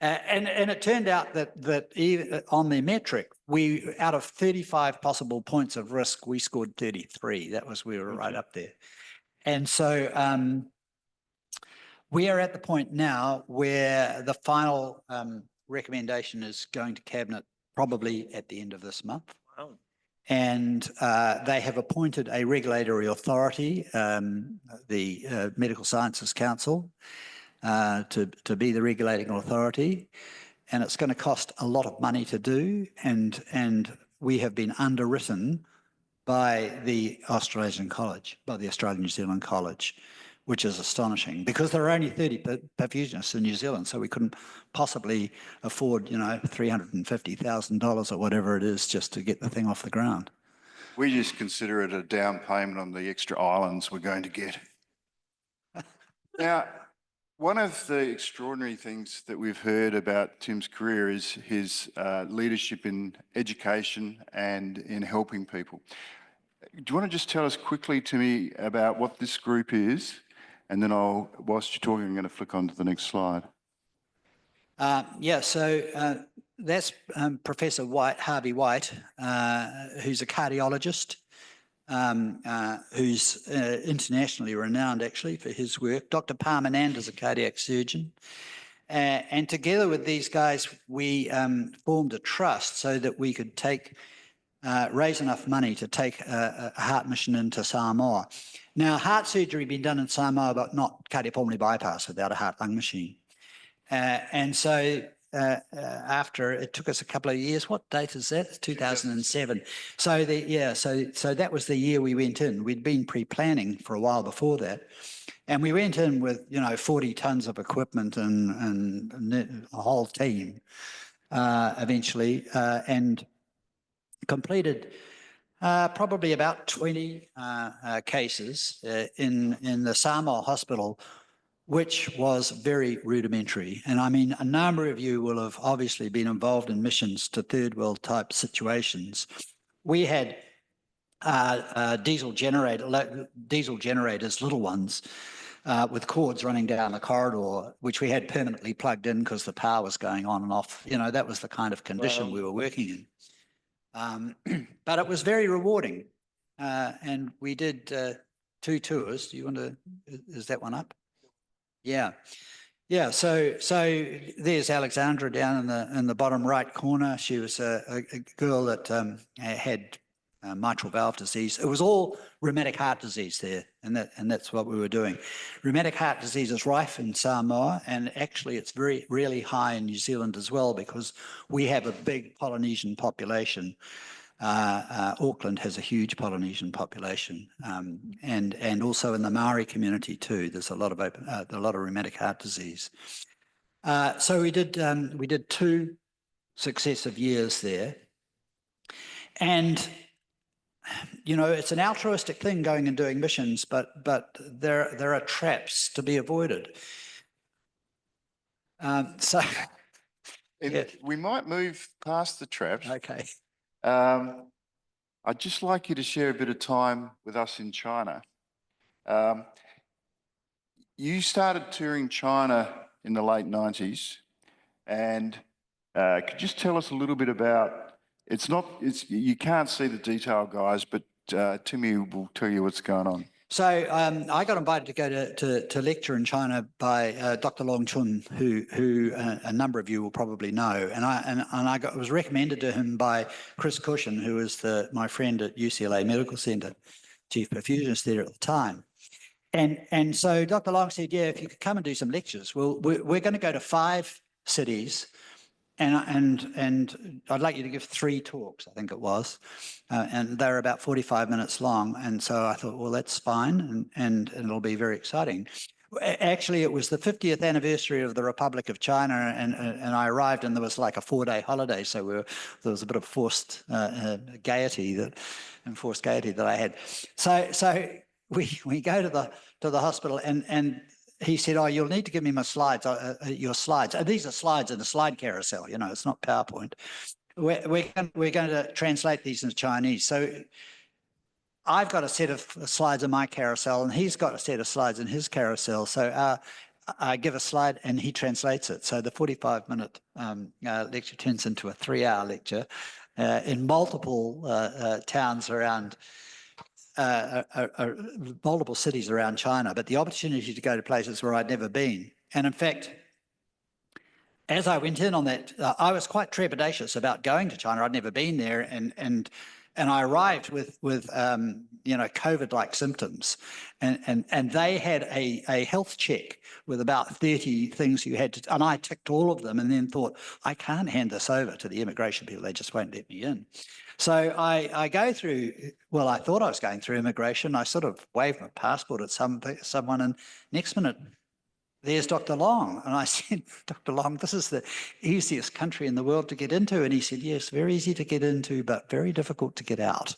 And it turned out that even on the metric, we, out of 35 possible points of risk, we scored 33. We were right up there. And so we are at the point now where the final recommendation is going to cabinet probably at the end of this month. Wow. And they have appointed a regulatory authority, the Medical Sciences Council, to be the regulating authority. And it's going to cost a lot of money to do. And we have been underwritten by the Australasian College, by the Australian New Zealand College, which is astonishing because there are only 30 perfusionists in New Zealand, so we couldn't possibly afford, $350,000 or whatever it is just to get the thing off the ground. We just consider it a down payment on the extra islands we're going to get. Now, one of the extraordinary things that we've heard about Tim's career is his leadership in education and in helping people. Do you want to just tell us quickly to me about what this group is? And then whilst you're talking, I'm going to flick on to the next slide. So that's Professor Harvey White, who's a cardiologist, who's internationally renowned actually for his work. Dr. Parmanand is a cardiac surgeon. And together with these guys, we formed a trust so that we could take raise enough money to take a heart mission into Samoa. Now, heart surgery had been done in Samoa, but not cardiopulmonary bypass without a heart-lung machine. And so after, it took us a couple of years. What date is that? It's 2007. So so that was the year we went in. We'd been pre-planning for a while before that. And we went in with, 40 tons of equipment and a whole team eventually, and completed probably about 20 cases in the Samoa hospital, which was very rudimentary. And I mean, a number of you will have obviously been involved in missions to third world type situations. We had diesel generators, little ones, with cords running down the corridor, which we had permanently plugged in because the power was going on and off. That was the kind of condition we were working in. But it was very rewarding. And we did 2 tours. Do you want to, is that one up? Yeah. Yeah. So there's Alexandra down in the bottom right corner. She was a girl that had mitral valve disease. It was all rheumatic heart disease there, and that's what we were doing. Rheumatic heart disease is rife in Samoa, and actually it's really high in New Zealand as well, because we have a big Polynesian population. Auckland has a huge Polynesian population, and also in the Maori community too. There's a lot of rheumatic heart disease. So we did 2 successive years there, and it's an altruistic thing going and doing missions, but there are traps to be avoided. We might move past the traps. Okay. I'd just like you to share a bit of time with us in China. You started touring China in the late 90s, and could you just tell us a little bit about, you can't see the detail, guys, but Timmy will tell you what's going on. So I got invited to go to lecture in China by Dr. Long Chun, who a number of you will probably know, and I was recommended to him by Chris Cushion, who was my friend at UCLA Medical Center, chief perfusionist there at the time. And so Dr. Long said, yeah, if you could come and do some lectures. Well, we're going to go to 5 cities. And I'd like you to give 3 talks, I think it was, and they're about 45 minutes long. And so I thought, well, that's fine, and it'll be very exciting. Actually, it was the 50th anniversary of the Republic of China, and I arrived, and there was like a 4-day holiday, so there was a bit of forced gaiety that I had. So we go to the hospital, and he said, oh, you'll need to give me my slides, your slides. These are slides in a slide carousel, it's not PowerPoint. We're going to translate these into Chinese. So I've got a set of slides in my carousel, and he's got a set of slides in his carousel. So I give a slide, and he translates it. So the 45-minute lecture turns into a 3-hour lecture in multiple towns around multiple cities around China, but the opportunity to go to places where I'd never been. And in fact, as I went in on that, I was quite trepidatious about going to China. I'd never been there, and I arrived with COVID-like symptoms, and they had a health check with about 30 things you had to, and I ticked all of them, and then thought, I can't hand this over to the immigration people. They just won't let me in. So I go through, well, I thought I was going through immigration. I sort of waved my passport at someone, and next minute, there's Dr. Long. And I said, Dr. Long, this is the easiest country in the world to get into. And he said, yes, very easy to get into, but very difficult to get out.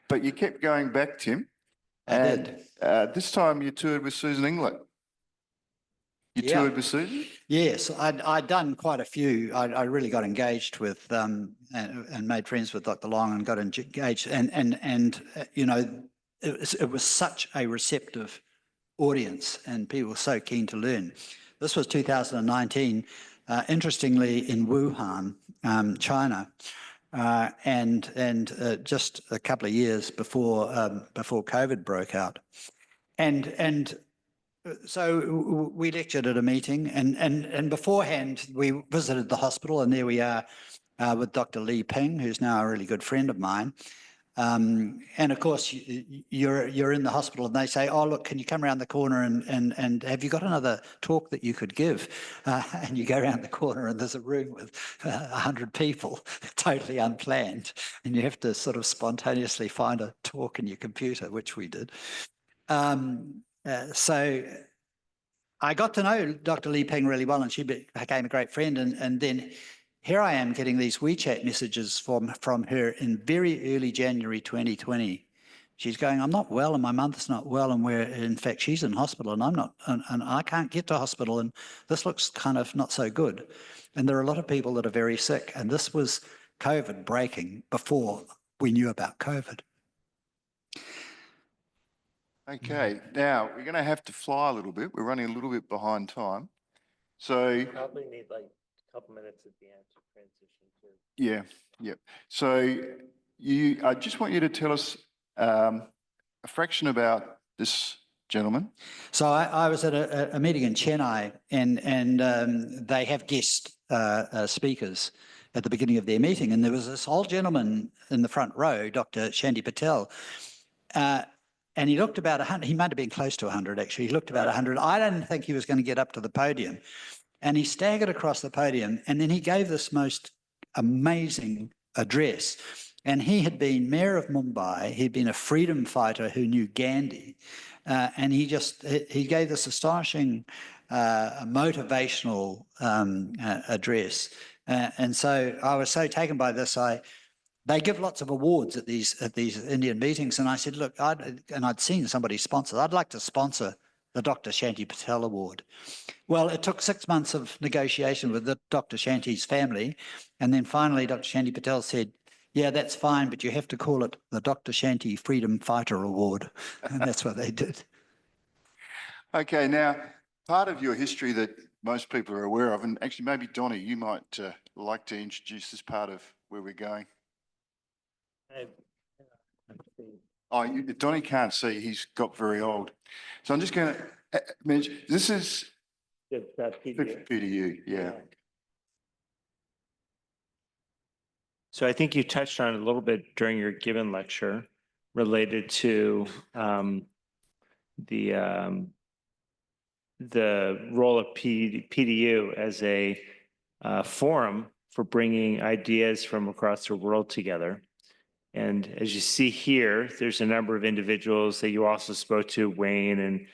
But you kept going back, Tim. I did. This time you toured with Susan Inglet. You toured with Susan? Yes, I'd done quite a few. I really got engaged with and made friends with Dr. Long and got engaged. And it was such a receptive audience, and people were so keen to learn. This was 2019, interestingly in Wuhan, China, and just a couple of years before COVID broke out, and so we lectured at a meeting, and beforehand we visited the hospital, and there we are with Dr. Lee Ping, who's now a really good friend of mine. And of course, you're in the hospital and they say, oh, look, can you come around the corner and have you got another talk that you could give? And you go around the corner and there's a room with 100 people, totally unplanned. And you have to sort of spontaneously find a talk in your computer, which we did. So I got to know Dr. Lee Ping really well, and she became a great friend. And then here I am getting these WeChat messages from her in very early January 2020. She's going, I'm not well and my mother's not well, and in fact, she's in hospital and I'm not, and I can't get to hospital, and this looks kind of not so good. And there are a lot of people that are very sick, and this was COVID breaking before we knew about COVID. Okay, now we're going to have to fly a little bit. We're running a little bit behind time. So Probably need like a couple minutes at the end to transition to. yeah, yeah. So I just want you to tell us a fraction about this gentleman. So I was at a meeting in Chennai, and they have guest speakers at the beginning of their meeting, and there was this old gentleman in the front row, Dr. Shanti Patel, and he looked about 100. He might have been close to 100, actually. He looked about 100. I didn't think he was going to get up to the podium, and he staggered across the podium, and then he gave this most amazing address. And he had been mayor of Mumbai. He'd been a freedom fighter who knew Gandhi. And he gave this astonishing motivational address. And so I was so taken by this. They give lots of awards at these Indian meetings. And I said, look, I'd seen somebody sponsor. I'd like to sponsor the Dr. Shanti Patel Award. Well, it took 6 months of negotiation with Dr. Shanti's family. And then finally, Dr. Shanti Patel said, yeah, that's fine, but you have to call it the Dr. Shanti Freedom Fighter Award. And that's what they did. Okay, now, part of your history that most people are aware of, and actually maybe Donnie, you might like to introduce this part of where we're going. Oh, Donnie can't see. He's got very old. So I'm just going to mention, this is PDU, yeah. So I think you touched on it a little bit during your given lecture related to the role of PDU as a forum for bringing ideas from across the world together. And as you see here, there's a number of individuals that you also spoke to, Wayne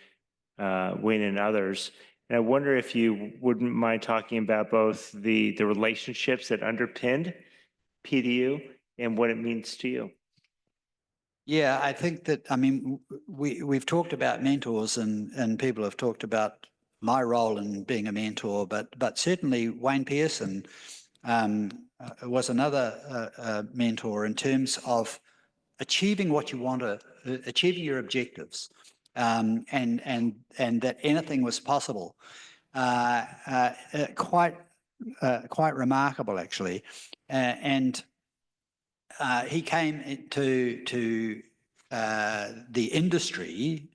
and others. And I wonder if you wouldn't mind talking about both the relationships that underpinned PDU and what it means to you. Yeah, I think that, I mean, we've talked about mentors, and people have talked about my role in being a mentor, but certainly Wayne Pearson was another mentor in terms of achieving what you want to, achieving your objectives, and that anything was possible. Quite remarkable, actually. He came to the industry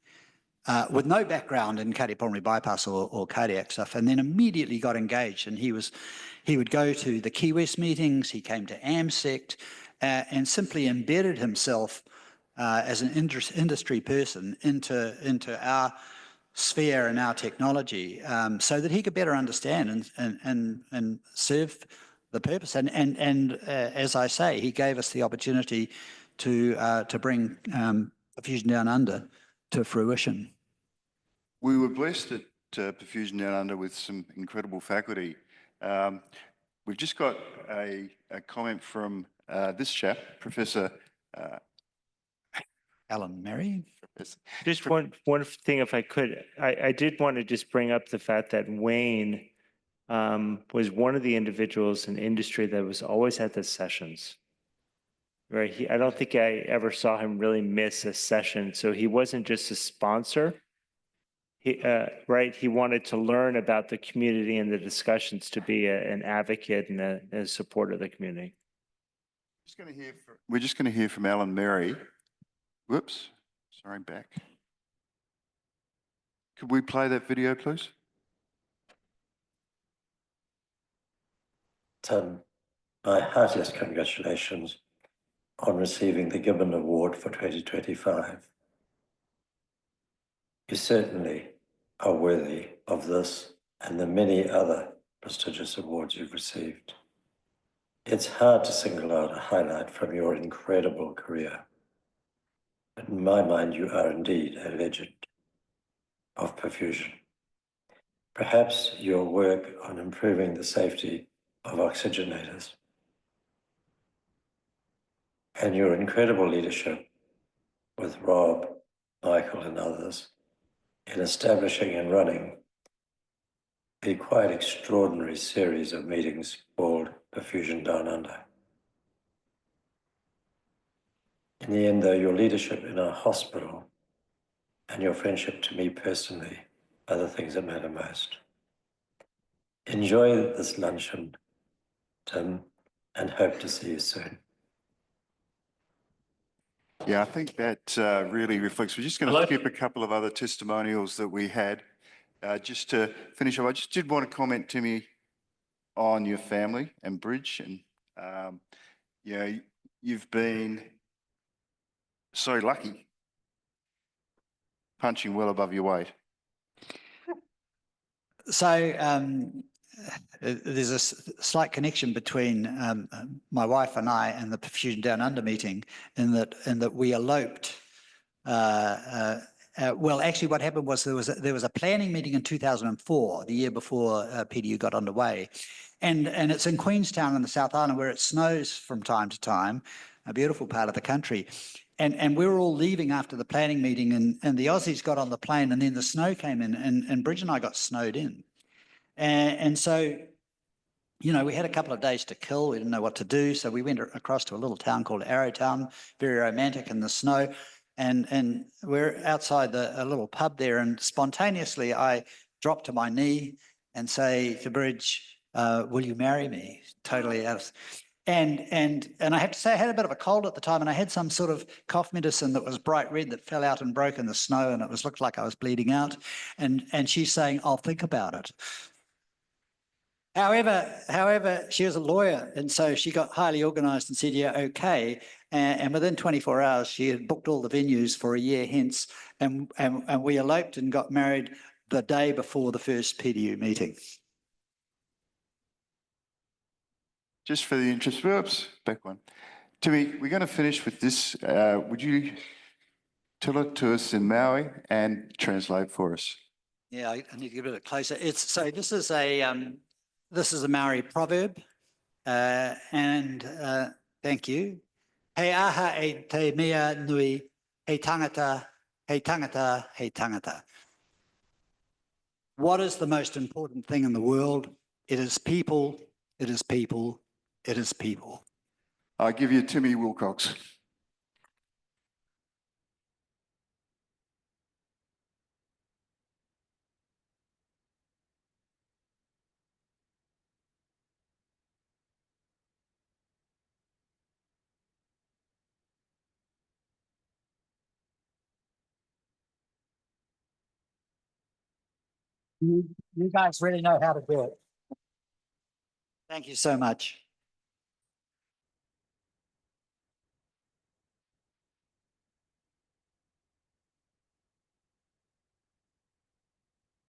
with no background in cardiopulmonary bypass or cardiac stuff, and then immediately got engaged. And he would go to the Key West meetings. He came to AmSECT and simply embedded himself as an industry person into our sphere and our technology, so that he could better understand and serve the purpose. And as I say, he gave us the opportunity to bring Perfusion Down Under to fruition. We were blessed at Perfusion Down Under with some incredible faculty. We've just got a comment from this chap, Professor Alan Merry. Just one thing, if I could, I did want to just bring up the fact that Wayne was one of the individuals in industry that was always at the sessions. Right, I don't think I ever saw him really miss a session. So he wasn't just a sponsor. He wanted to learn about the community and the discussions to be an advocate and a supporter of the community. We're just going to hear from Alan Merry. Whoops, sorry, back. Could we play that video, please? my heartiest congratulations on receiving the Gibbon Award for 2025. You certainly are worthy of this and the many other prestigious awards you've received. It's hard to single out a highlight from your incredible career. But in my mind, you are indeed a legend of perfusion. Perhaps your work on improving the safety of oxygenators and your incredible leadership with Rob, Michael, and others in establishing and running a quite extraordinary series of meetings called Perfusion Down Under. In the end, though, your leadership in our hospital and your friendship to me personally are the things that matter most. Enjoy this luncheon, Tim, and hope to see you soon. Yeah, I think that really reflects. We're just going to skip a couple of other testimonials that we had. Just to finish off, I just did want to comment, Timmy, on your family and Bridge. And, you know, you've been so lucky, punching well above your weight. So there's a slight connection between my wife and I and the Perfusion Down Under meeting in that we eloped. Well, actually, what happened was there was a planning meeting in 2004, the year before PDU got underway, and it's in Queenstown in the South Island where it snows from time to time, a beautiful part of the country. And we were all leaving after the planning meeting, and the Aussies got on the plane, and then the snow came in, and Bridge and I got snowed in. And so, you know, we had a couple of days to kill. We didn't know what to do. So we went across to a little town called Arrowtown, very romantic in the snow. And we're outside a little pub there. And spontaneously, I dropped to my knee and say to Bridge, will you marry me? Totally out of... And I have to say, I had a bit of a cold at the time, and I had some sort of cough medicine that was bright red that fell out and broke in the snow, and it looked like I was bleeding out. And she's saying, I'll think about it. However, she was a lawyer, and so she got highly organised and said, yeah, okay. And within 24 hours, she had booked all the venues for a year hence, and we eloped and got married the day before the first PDU meeting. Just for the interest, whoops, back one. Timmy, we're going to finish with this. Would you tell it to us in Maori and translate for us? Yeah, I need to get a bit closer. So this is a Maori proverb, and thank you. He aha e te mea nui, he tangata, he tangata, he tangata. What is the most important thing in the world? It is people, it is people, it is people. I give you Timmy Wilcox. You guys really know how to do it. Thank you so much.